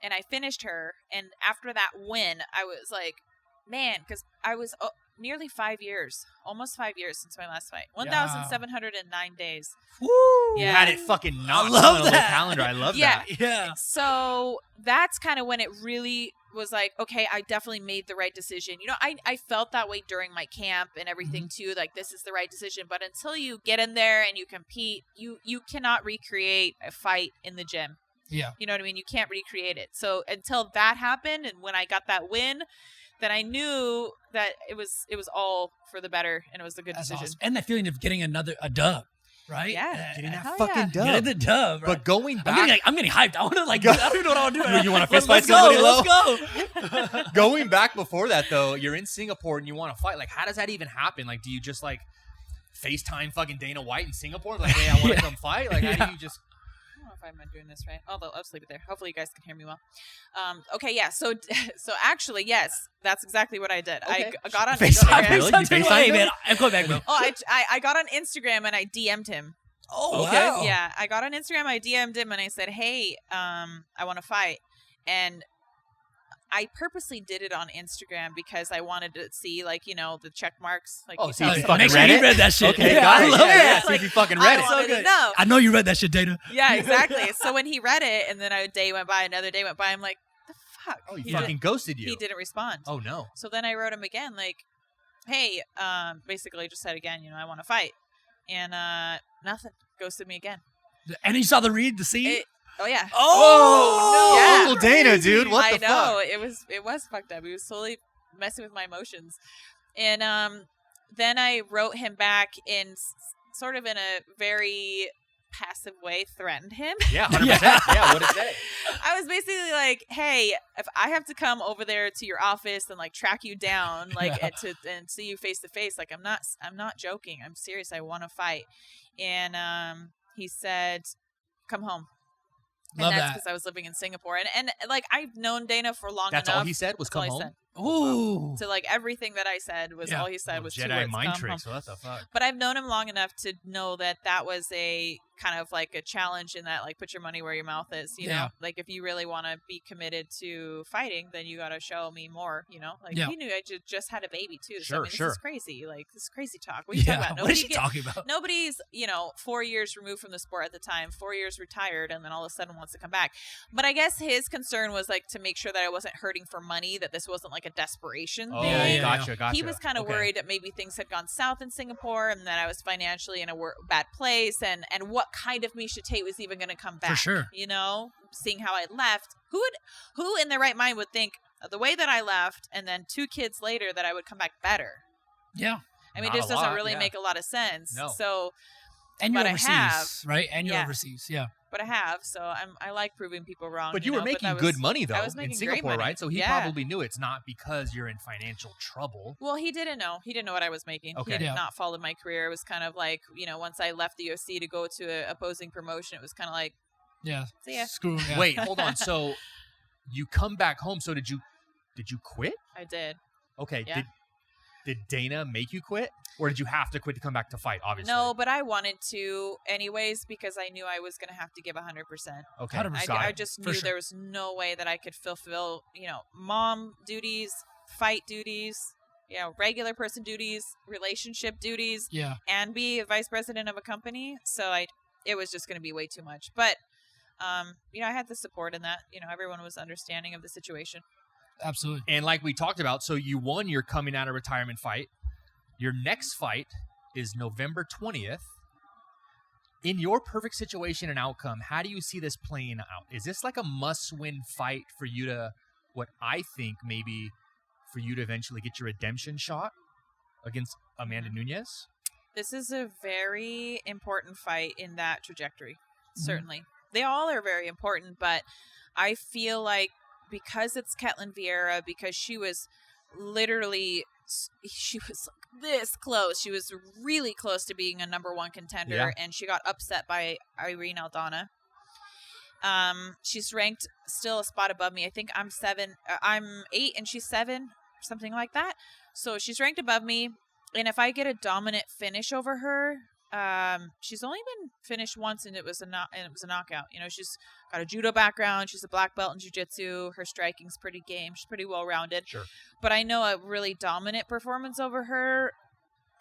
And I finished her. And after that win, I was like, man, because I was nearly 5 years, almost 5 years since my last fight. 1,709 days. Woo! Yeah. You had it fucking knocked on the little calendar. I love that. Yeah. So that's kind of when it really was like, okay, I definitely made the right decision. I felt that way during my camp and everything too. Like, this is the right decision. But until you get in there and you compete, you cannot recreate a fight in the gym. Yeah. You know what I mean? You can't recreate it. So until that happened, and when I got that win, then I knew that it was all for the better, and it was a good decision. Awesome. And that feeling of getting a dub. right? Yeah. Getting that Hell fucking dub. Getting the dub. Right? But going back, I'm getting hyped. I want to I don't even know what I want to do. Right You now. want to fist Let's fight somebody low? Let's go. going back before that though, you're in Singapore and you want to fight. Like, how does that even happen? Like, do you just like FaceTime fucking Dana White in Singapore? Like, hey, I want to come fight. Like, how do you just? I don't know if I'm doing this right. Although I'll just leave it there. Hopefully you guys can hear me well. Okay, yeah. So actually, yes, that's exactly what I did. Okay. I got on FaceTime, Instagram. really? You FaceTime Hey him? man, I'm going back, bro. Oh, I got on Instagram and I DM'd him. Oh, Okay. wow. Yeah, I got on Instagram. I DM'd him and I said, "Hey, I want to fight." And I purposely did it on Instagram because I wanted to see, like, the check marks. Like, Oh, so you tell fucking Make sure read you it? read that shit. Okay, Yeah, got I it. love Yeah, it. see if you fucking I read it. wanted to know. I know you read that shit, Dana. Yeah, exactly. So when he read it, and then a day went by, another day went by, I'm like, the fuck? Oh, he He fucking didn't- ghosted you. He didn't respond. Oh no. So then I wrote him again, like, hey, basically just said again, I want to fight. And nothing. Ghosted me again. And you saw the scene? Oh, yeah. Oh no, Yeah. Uncle Dana, dude. What I the know. fuck? It was fucked up. He was totally messing with my emotions. And then I wrote him back in sort of in a very passive way, threatened him. Yeah, 100%. Yeah, what did it say? I was basically like, hey, if I have to come over there to your office and like track you down, like and see you face to face, like I'm not joking. I'm serious. I want to fight. And he said, come home. And Love that's that. because I was living in Singapore. And like I've known Dana for long That's enough. all he said was That's all come he home. said. Ooh. So like everything that I said was Yeah. all he said was two Jedi words, mind come trick. home. So what the fuck? But I've known him long enough to know that that was a kind of like a challenge in that, like, put your money where your mouth is, you know? Yeah. Like, if you really want to be committed to fighting, then you got to show me more, Like, Yeah. he knew I just had a baby, too. So, Sure, I mean, sure. this is crazy. Like, this is crazy talk. What are you talking about? What is she talking about? Nobody's, 4 years removed from the sport at the time, 4 years retired, and then all of a sudden wants to come back. But I guess his concern was, like, to make sure that I wasn't hurting for money, that this wasn't, like, a desperation Oh, thing. gotcha. He was kind of Okay. worried that maybe things had gone south in Singapore and that I was financially in a bad place, and what kind of Miesha Tate was even going to come back. For sure. Seeing how I left, who in their right mind would think the way that I left and then 2 kids later that I would come back better? Yeah. I mean, Not it a just doesn't lot, really yeah. make a lot of sense. No. So, And you're But I overseas, have. right? And you're Yeah. overseas. Yeah. but I have. So I like proving people wrong. But you were making that good was- money though I was in making great Singapore, money. right? So he Yeah. probably knew it's not because you're in financial trouble. Well, he didn't know. He didn't know what I was making. Okay. He did Yeah. not follow my career. It was kind of like, once I left the UFC to go to an opposing promotion, it was kind of like, Yeah. see ya. Screw 'em, yeah. Wait, hold on. So you come back home. So did you quit? I did. Okay. Yeah. Did Dana make you quit, or did you have to quit to come back to fight? Obviously. No, but I wanted to anyways because I knew I was going to have to give 100%. Okay. 100%. I just For knew sure. there was no way that I could fulfill, mom duties, fight duties, regular person duties, relationship duties, Yeah. and be a vice president of a company. So it was just going to be way too much. But, I had the support in that. Everyone was understanding of the situation. Absolutely. And like we talked about, so you won your coming out of retirement fight. Your next fight is November 20th. In your perfect situation and outcome, how do you see this playing out? Is this like a must-win fight for you to, what I think maybe for you to eventually get your redemption shot against Amanda Nunes? This is a very important fight in that trajectory. Mm-hmm. Certainly. They all are very important, but I feel like because it's Ketlin Vieira, because she was literally, she was this close. She was really close to being a number 1 contender, Yeah. and she got upset by Irene Aldana. She's ranked still a spot above me. I think I'm 8 and she's 7, something like that. So she's ranked above me. And if I get a dominant finish over her, she's only been finished once, and it was a knockout. She's got a judo background. She's a black belt in jiu-jitsu. Her striking's pretty game. She's pretty well-rounded. Sure. But I know a really dominant performance over her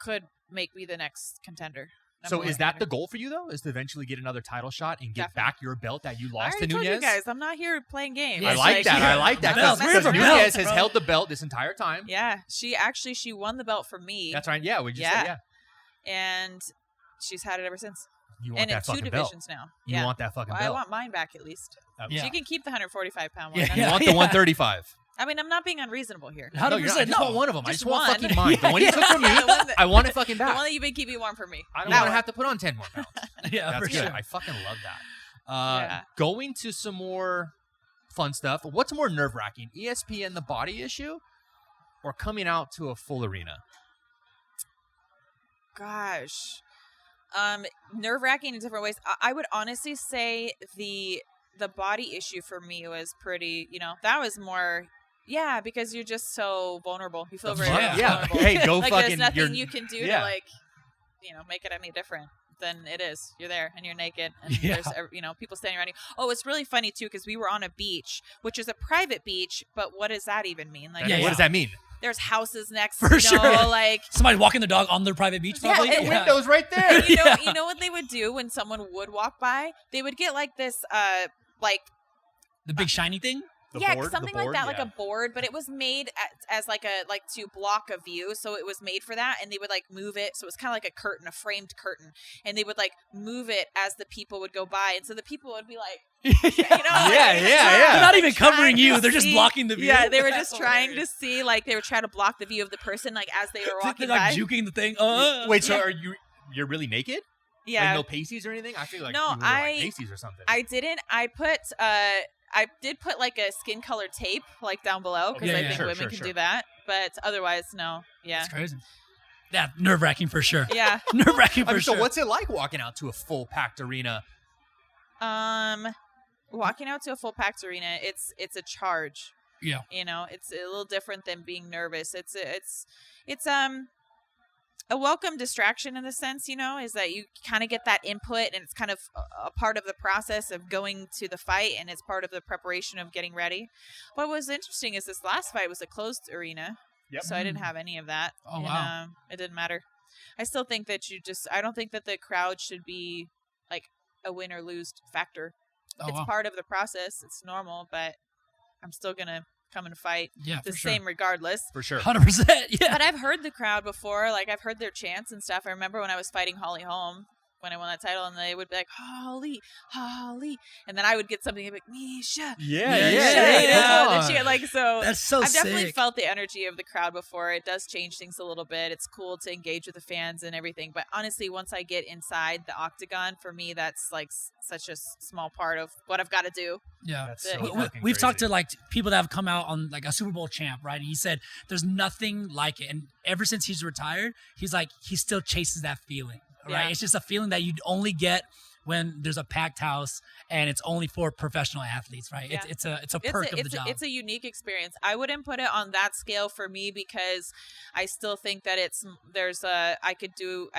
could make me the next contender. So is that the goal for you, though? Is to eventually get another title shot and get Definitely. back your belt that you I lost to already told Nunes? you guys, I'm not here playing games. Yeah, I like that. I like that. Belts. Because Where's the Nunes belts, has bro? held the belt this entire time. Yeah, she won the belt from me. That's right. Yeah, we just said, yeah. And she's had it ever since. You want And that in 2 fucking belt. divisions now. You Yeah. want that fucking Well, I belt. want mine back at least. Yeah. She can keep the 145-pound one. Yeah. That's You fine. want the 135. I mean, I'm not being unreasonable here. 100%. No, I just want one of them. I Just just want one. fucking mine. The one you took from me, The one that- I want it fucking The back. one that you've been keeping warm for me. I don't That want to one. have to put on 10 more pounds. Yeah, That's for good. sure. I fucking love that. Yeah. Going to some more fun stuff. What's more nerve-wracking, ESPN the body issue or coming out to a full arena? Gosh. Nerve-wracking in different ways. I would honestly say the body issue for me was pretty, that was more, because you're just so vulnerable. You feel very vulnerable. Hey, go like fucking. there's nothing you can do yeah. to make it any different than it is. You're there and you're naked and Yeah. there's people standing around you. Oh, it's really funny too because we were on a beach, which is a private beach, but what does that even mean? Like, Yeah, What does that mean? there's houses next, For sure. like. Somebody walking their dog on their private beach, Yeah, probably. and Windows right there. And you know what they would do when someone would walk by? They would get like this, The big shiny thing. The yeah, board, something the board, like that, yeah. like a board, but it was made as like to block a view, so it was made for that, and they would like move it, so it was kind of like a curtain, a framed curtain, and they would like move it as the people would go by, and so the people would be like, Yeah. They're not even covering trying you; to they're just see- blocking the view. Yeah, they were just That's trying hilarious. to see, like they were trying to block the view of the person, like as they were They're walking like by. juking the thing. Wait, so Yeah. you're really naked? Yeah, Like no pasties or anything? I feel like No, you were like I- pasties or something. I didn't. I did put like a skin colored tape like down below because Yeah, I yeah. think Sure, women sure, can sure. do that, but otherwise, no. Yeah, That's crazy. Yeah, nerve wracking for sure. yeah. Nerve wracking I for mean, sure. So what's it like walking out to a full packed arena? Walking out to a full packed arena, it's a charge. Yeah. It's a little different than being nervous. It's a welcome distraction in the sense, is that you kind of get that input and it's kind of a part of the process of going to the fight and it's part of the preparation of getting ready. What was interesting is this last fight was a closed arena. Yep. So I didn't have any of that. Oh, and, wow. It didn't matter. I still think that I don't think that the crowd should be like a win or lose factor. Oh, It's wow. part of the process. It's normal, but I'm still going to come and fight Yeah, the for sure. same regardless. For sure. 100%. Yeah. But I've heard the crowd before. Like, I've heard their chants and stuff. I remember when I was fighting Holly Holm, when I won that title, and they would be like, Holly, Holly. And then I would get something like, Miesha. Yeah, The cheer, like, so That's so I've sick. definitely felt the energy of the crowd before. It does change things a little bit. It's cool to engage with the fans and everything. But honestly, once I get inside the octagon, for me, that's like such a small part of what I've got to do. Yeah. That's We- so we- fucking We've talked crazy. to like people that have come out on like a Super Bowl champ, right? And he said there's nothing like it. And ever since he's retired, he's like, he still chases that feeling, right? Yeah. It's just a feeling that you'd only get when there's a packed house and it's only for professional athletes, right? Yeah. It's a perk of the job. It's a unique experience. I wouldn't put it on that scale for me because I still think that I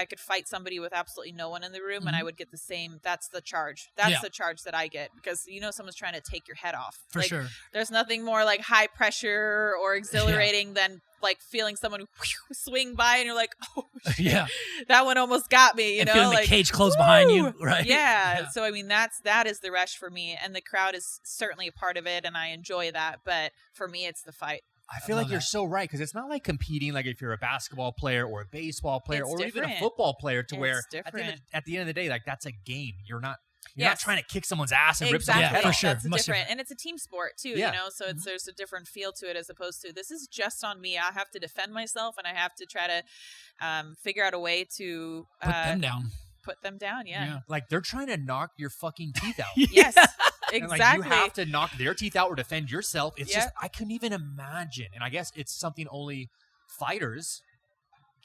could fight somebody with absolutely no one in the room and I would get the same. That's the charge. That's Yeah. the charge that I get because someone's trying to take your head off. For sure. There's nothing more like high pressure or exhilarating than like feeling someone swing by and you're like, oh, shit, Yeah. that one almost got me. And feeling like the cage close behind you, woo! right? Yeah. So I mean, that is the rush for me, and the crowd is certainly a part of it, and I enjoy that. But for me, it's the fight. I feel love like you're that. so right because it's not like competing like if you're a basketball player or a baseball player It's or even a different. football player to It's where different. at the end of the day, like that's a game. You're not Yes. trying to kick someone's ass and rip Exactly. someone's Yeah, head for off. sure. That's Much different, different. and it's a team sport too. Yeah. So there's a different feel to it as opposed to this is just on me. I have to defend myself, and I have to try to figure out a way to Put them down. Put them down. Yeah. Like they're trying to knock your fucking teeth out. Yes. And, Exactly. like, you have to knock their teeth out or defend yourself. It's Yeah. just I couldn't even imagine. And I guess it's something only fighters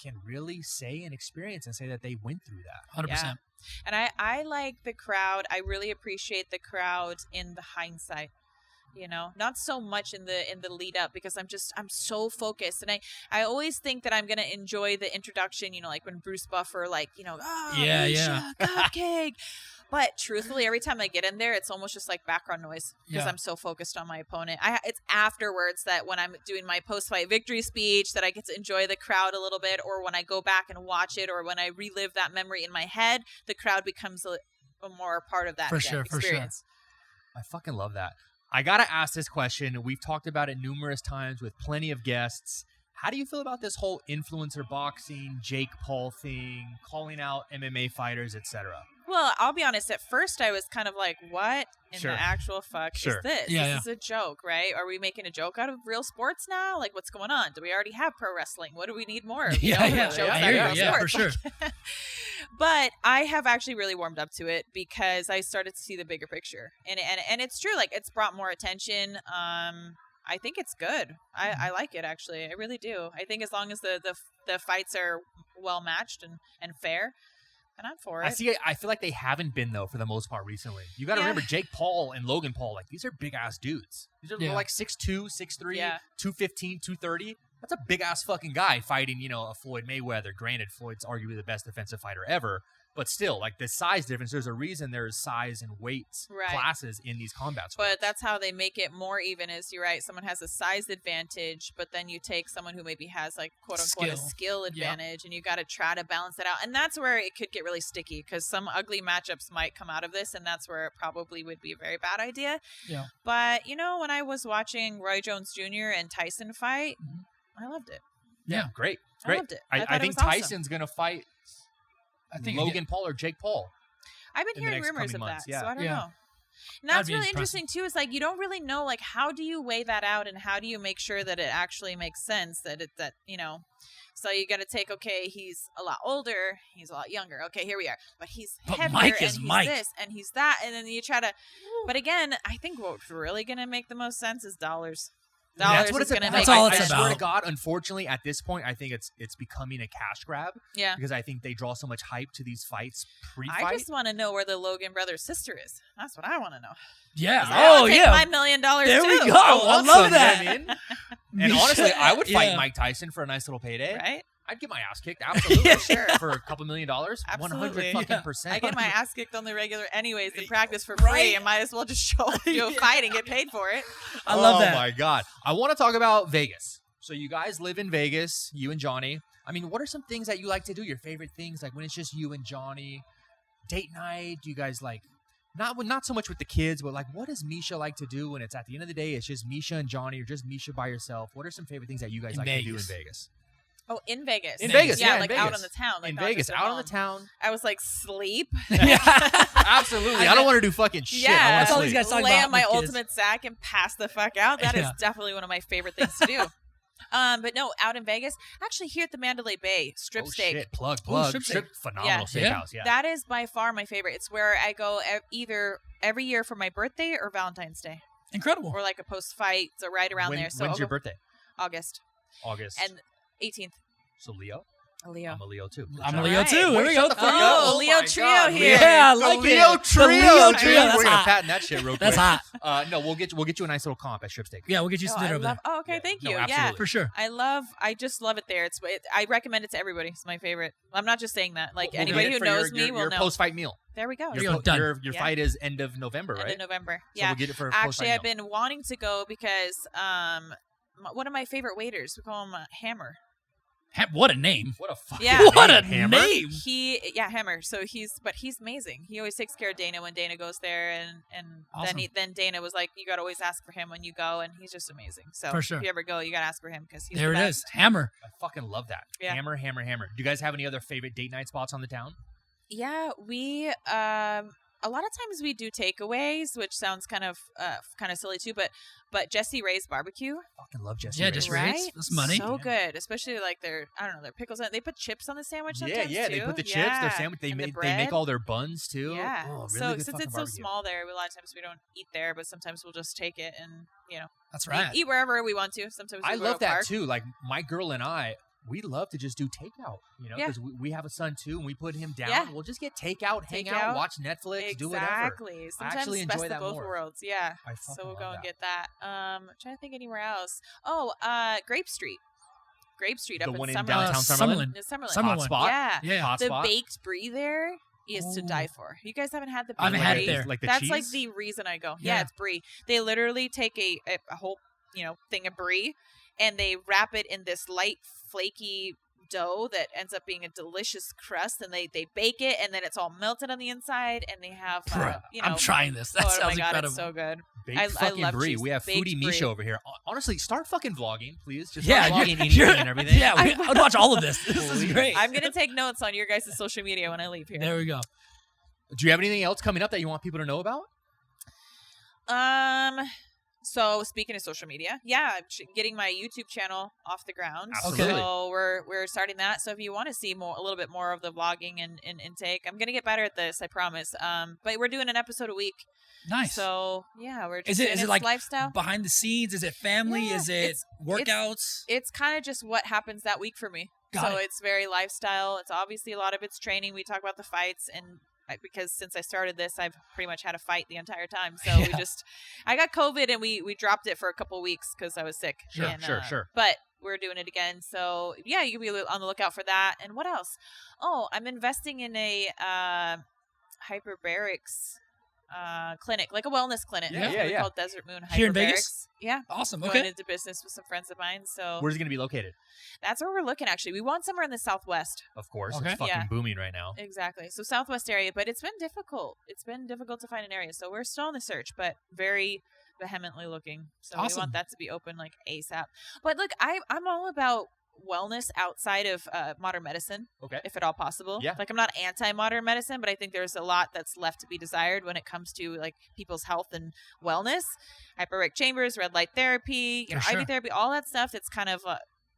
can really say and experience and say that they went through that. 100%. And I like the crowd. I really appreciate the crowd in the hindsight. Not so much in the lead up because I'm so focused, and I always think that I'm gonna enjoy the introduction. Like when Bruce Buffer, Yeah, Miesha, cupcake. But truthfully, every time I get in there, it's almost just like background noise because Yeah. I'm so focused on my opponent. It's afterwards that when I'm doing my post-fight victory speech that I get to enjoy the crowd a little bit, or when I go back and watch it, or when I relive that memory in my head, the crowd becomes a more part of that For sure, for sure. experience. I fucking love that. I gotta ask this question. We've talked about it numerous times with plenty of guests. How do you feel about this whole influencer boxing, Jake Paul thing, calling out MMA fighters, etc.? Well, I'll be honest. At first, I was kind of like, what in Sure. the actual fuck is this? Yeah, This is a joke, right? Are we making a joke out of real sports now? Like, what's going on? Do we already have pro wrestling? What do we need more of? Yeah, Jokes I out hear of you. real Yeah, for sports. sure. But I have actually really warmed up to it because I started to see the bigger picture. And it's true. Like, it's brought more attention. I think it's good. I like it, actually. I really do. I think as long as the fights are well matched and fair, and I'm for it. I feel like they haven't been, though, for the most part recently. You got to remember, Jake Paul and Logan Paul, like, these are big-ass dudes. These are like 6'2", 6'3", 215, 230. That's a big-ass fucking guy fighting, a Floyd Mayweather. Granted, Floyd's arguably the best defensive fighter ever. But still, like, the size difference, there's a reason there's size and weight classes in these combat sports. But that's how they make it more even, is you're right. Someone has a size advantage, but then you take someone who maybe has, like, quote-unquote, a skill advantage, and you got to try to balance it out. And that's where it could get really sticky, because some ugly matchups might come out of this, and that's where it probably would be a very bad idea. Yeah. But, when I was watching Roy Jones Jr. and Tyson fight, I loved it. Yeah, great. I loved it. I think Tyson's going to fight Logan Paul or Jake Paul. I've been hearing rumors of that, so I don't know. And That'd that's be really interesting too. Is like you don't really know, like, how do you weigh that out, and how do you make sure that it actually makes sense? So you got to take. Okay, he's a lot older, he's a lot younger. Okay, here we are, but he's heavier, Mike and is he's Mike. this, and he's that, and then you try to. But again, I think what's really going to make the most sense is dollars. That's what it's going to about. make. That's all it's I swear to about. God, unfortunately, at this point, I think it's becoming a cash grab. Yeah. Because I think they draw so much hype to these fights pre-fight. I just want to know where the Logan brother's sister is. That's what I want to know. Yeah. I wanna take $5 million There too. we go. I love that. You know what I mean? And honestly, I would fight Yeah. Mike Tyson for a nice little payday. Right? I'd get my ass kicked, absolutely, Sure. for a couple $1 million. Absolutely. 100%. I get my ass kicked on the regular anyways in practice for free. I might as well just show up, fight and get paid for it. I love that. Oh my God. I want to talk about Vegas. So you guys live in Vegas, you and Johnny. I mean, what are some things that you like to do? Your favorite things, like when it's just you and Johnny? Date night? Do you guys like, not so much with the kids, but like what does Miesha like to do when it's at the end of the day, it's just Miesha and Johnny or just Miesha by yourself? What are some favorite things that you guys like to do in Vegas? Oh, in Vegas. In Vegas, yeah, in like Vegas. out on the town. Like in not Vegas, just at out on home. the town. I was like, sleep. Absolutely. I don't want to do fucking shit. Yeah. I want That's to all sleep. these guys talk Lay about on my with kids. ultimate sack and pass the fuck out. That is definitely one of my favorite things to do. But no, out in Vegas, actually here at the Mandalay Bay, strip steak. Shit. Plug. strip Phenomenal steakhouse. Yeah. That is by far my favorite. It's where I go either every year for my birthday or Valentine's Day. Incredible. Or like a post-fight, so right around there. So when's I'll your go birthday? August. August. And 18th. So Leo? A Leo. I'm a Leo too. I'm a All Leo right. too. Here we go. Shut the fuck Oh, up. Leo my trio God. here. Yeah, I The like Leo it. trio. The Leo dude. trio. That's We're gonna hot. patent that shit real quick. That's hot. No, we'll get you a nice little comp at Strip Steak. Yeah, we'll get you some dinner over there. Oh, okay, Yeah. thank No, you. absolutely. Yeah. For sure. I just love it there. I recommend it to everybody. It's my favorite. I'm not just saying that. Like We'll anybody get who it for knows your, me will your know. post-fight meal. There we go. There you go. Done. Your Yeah. fight is end of November, right? End of November. So Yeah. we'll get it for a Actually, post-fight I've meal. been wanting to go because one of my favorite waiters, we call him Hammer. What a name. What a fucking Yeah. name, What a Hammer. name. Hammer. So he's amazing. He always takes care of Dana when Dana goes there, and Awesome. then Dana was like, you got to always ask for him when you go, and he's just amazing. So For sure. if you ever go, you got to ask for him because he's There the it best. is. Hammer. I fucking love that. Yeah. Hammer. Do you guys have any other favorite date night spots on the town? Yeah, we a lot of times we do takeaways, which sounds kind of silly too, but Jesse Ray's barbecue, Fucking love Jesse. Yeah, Ray. just right? Ray's. That's money. So good, especially like their pickles. They put chips on the sandwich. Yeah, Sometimes yeah. too. They put the chips, Yeah. their sandwich. They And the make bread. all their buns too. Yeah. Oh, really So good since fucking it's so barbecue. small there, a lot of times we don't eat there, but sometimes we'll just take it and That's right. eat wherever we want to. Sometimes I we'll go love to a that park. too. Like my girl and I, we love to just do takeout, Yeah. because we have a son too, and we put him down. Yeah. We'll just get takeout, hang Takeout. out, watch Netflix, do whatever. Exactly. Sometimes actually it's best enjoy of that both more. worlds. Yeah. I So fucking we'll go love and that. get that. I'm trying to think anywhere else. Oh, Grape Street. Grape Street The up one in in Summerlin. downtown Summerlin. Summerlin. Summerlin. Hot spot. Yeah. Yeah. Hot The spot. baked brie there is to Ooh. die for. You guys haven't had the I haven't baked had brie? it there. Like the That's cheese. like the reason I go. Yeah. Yeah, it's brie. They literally take a whole thing of brie, and they wrap it in this light flaky dough that ends up being a delicious crust, and they bake it, and then it's all melted on the inside, and they have Bruh, I'm trying this. That oh sounds my god, incredible. it's so good. Baked fucking love brie. cheese. We have Baked foodie brie. Misha over here. Honestly, start fucking vlogging, please. Just Yeah, start vlogging you're- anything and everything. Yeah, I would watch all of this. This is great. I'm gonna take notes on your guys' social media when I leave here. There we go. Do you have anything else coming up that you want people to know about? So speaking of social media, yeah, I'm getting my YouTube channel off the ground. Absolutely. So we're starting that. So if you want to see a little bit more of the vlogging and intake, I'm gonna get better at this, I promise. But we're doing an episode a week. Nice. So yeah, we're just Is it like lifestyle? behind the scenes? Is it family? Yeah, Is it workouts? It's kind of just what happens that week for me. Got it. It's very lifestyle. It's obviously a lot of it's training. We talk about the fights because since I started this, I've pretty much had a fight the entire time. So I got COVID and we dropped it for a couple weeks because I was sick. Sure, and, sure. But we're doing it again. So yeah, you can be on the lookout for that. And what else? Oh, I'm investing in a hyperbarics clinic, like a wellness clinic. Yeah. Called Desert Moon Hyperbarics. Here in Vegas? Yeah. Awesome. Going Okay. into business with some friends of mine. So Where's it going to be located? that's where we're looking, actually. We want somewhere in the Southwest. Of course. Okay. It's fucking Yeah. booming right now. Exactly. So Southwest area, but it's been difficult. It's been difficult to find an area. So we're still on the search, but very vehemently looking. So Awesome. we want that to be open like ASAP. But look, I'm all about wellness outside of modern medicine, Okay. if at all possible. Yeah. Like I'm not anti-modern medicine, but I think there's a lot that's left to be desired when it comes to like people's health and wellness. Hyperbaric chambers, red light therapy, For IV sure. therapy, all that stuff. That's kind of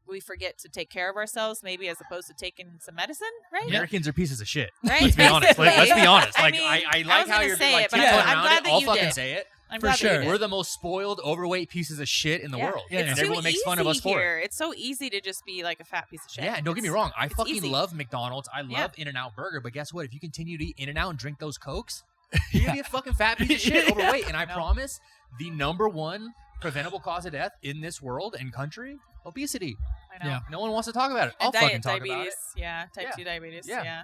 we forget to take care of ourselves, maybe as opposed to taking some medicine, right? Americans are pieces of shit. Right? Let's be honest. Like, let's be honest. I Like, mean, I I like was how gonna you're say like it, but tiptoeing I'm around glad it. that I'll you fucking did. say it. I'm For glad that you sure. did. We're the most spoiled, overweight pieces of shit in the world. Yeah. And It's everyone too makes fun of us easy for it. here. It's so easy to just be like a fat piece of shit. Yeah, and don't get me wrong. I fucking easy. love McDonald's. I love Yeah. In-N-Out Burger. But guess what? If you continue to eat In-N-Out and drink those Cokes, you're going to be a fucking fat piece of shit overweight. And I promise the number one preventable cause of death in this world and country, obesity. I know. Yeah. No one wants to talk about it. I'll And fucking talk diabetes. about it. Yeah, type Yeah. 2 diabetes. Yeah. Yeah.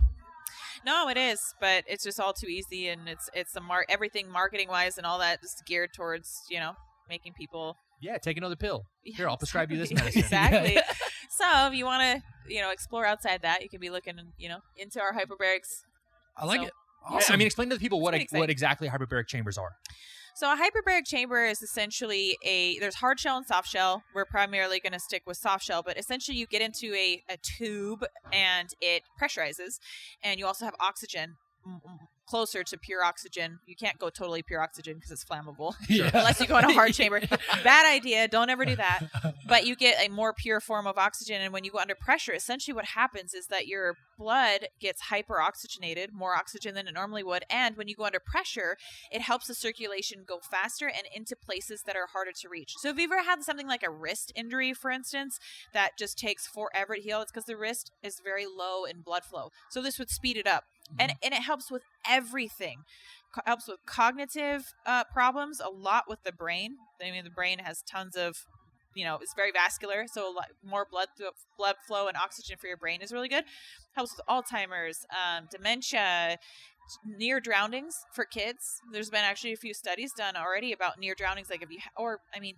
No, it is, but it's just all too easy, and it's everything marketing wise and all that is geared towards making people. Yeah, take another pill. Here, I'll Yeah, prescribe you this exactly. medicine. Exactly. So if you want to explore outside that, you can be looking into our hyperbarics. I like So- it. Yeah, Awesome. I mean, explain to the people what pretty exciting. exactly hyperbaric chambers are. So a hyperbaric chamber is essentially there's hard shell and soft shell. We're primarily going to stick with soft shell, but essentially you get into a tube and it pressurizes, and you also have oxygen closer to pure oxygen. You can't go totally pure oxygen because it's flammable. Yeah. Unless you go in a hard chamber. Bad idea. Don't ever do that. But you get a more pure form of oxygen. And when you go under pressure, essentially what happens is that your blood gets hyperoxygenated, more oxygen than it normally would. And when you go under pressure, it helps the circulation go faster and into places that are harder to reach. So if you've ever had something like a wrist injury, for instance, that just takes forever to heal, it's because the wrist is very low in blood flow. So this would speed it up. And it helps with everything. Helps with cognitive problems, a lot with the brain. I mean, the brain has tons of, it's very vascular, so a lot more blood flow and oxygen for your brain is really good. Helps with Alzheimer's, dementia, near drownings for kids. There's been actually a few studies done already about near drownings, like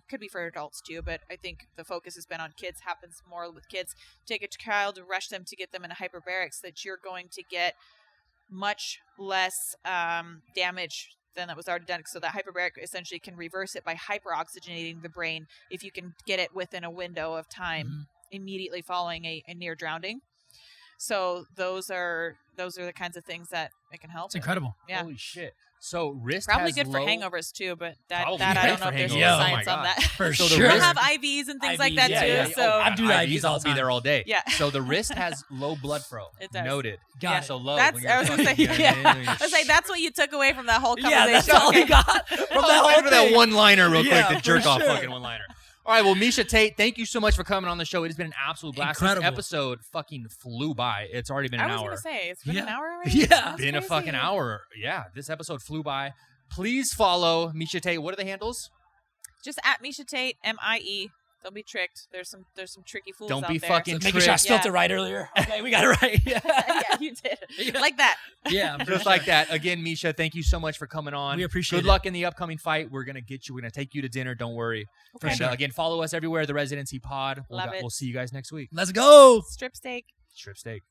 could be for adults too, but I think the focus has been on kids. Happens more with kids. Take a child, rush them to get them in a hyperbaric so that you're going to get much less damage than that was already done. So that hyperbaric essentially can reverse it by hyperoxygenating the brain if you can get it within a window of time immediately following a near drowning. So those are the kinds of things that it can help. It's incredible. Yeah. Holy shit. So wrist Probably has good for low... hangovers too, but that Probably I great don't know for if there's hangovers. Yeah. science Oh my on that. For So the sure. We'll wrist- have IVs and things like that IVs, too. yeah. So I do the IVs, IVs all I'll the be time. there all day. Yeah. So the wrist has low blood flow. It does. Noted. Got it. So low. That's when you're I was gonna say fucking- yeah. I was like that's what you took away from that whole conversation. Yeah, that's all Okay. he got from that whole Remember that thing. one-liner real Yeah, quick, the for jerk-off sure. fucking one-liner. All right, well, Miesha Tate, thank you so much for coming on the show. It has been an absolute blast. Incredible. This episode fucking flew by. It's already been an I was hour. gonna say it's been an Yeah. hour already. Yeah. That's Been a crazy. fucking hour. Yeah, this episode flew by. Please follow Miesha Tate. What are the handles? Just at Miesha Tate, MIE. Don't be tricked. There's some tricky fools Don't out be there. fucking Making sure I tricked. spelled Yeah. it right earlier. Okay, we got it right. Yeah, Yeah, you did. Yeah. Like that. yeah for Just sure. like that. Again, Miesha, thank you so much for coming on. We appreciate Good it. luck in the upcoming fight. We're going to get you. We're going to take you to dinner. Don't worry. For And sure. again, follow us everywhere. The Residency Pod. Love it. We'll see you guys next week. Let's go. Strip steak. Strip steak.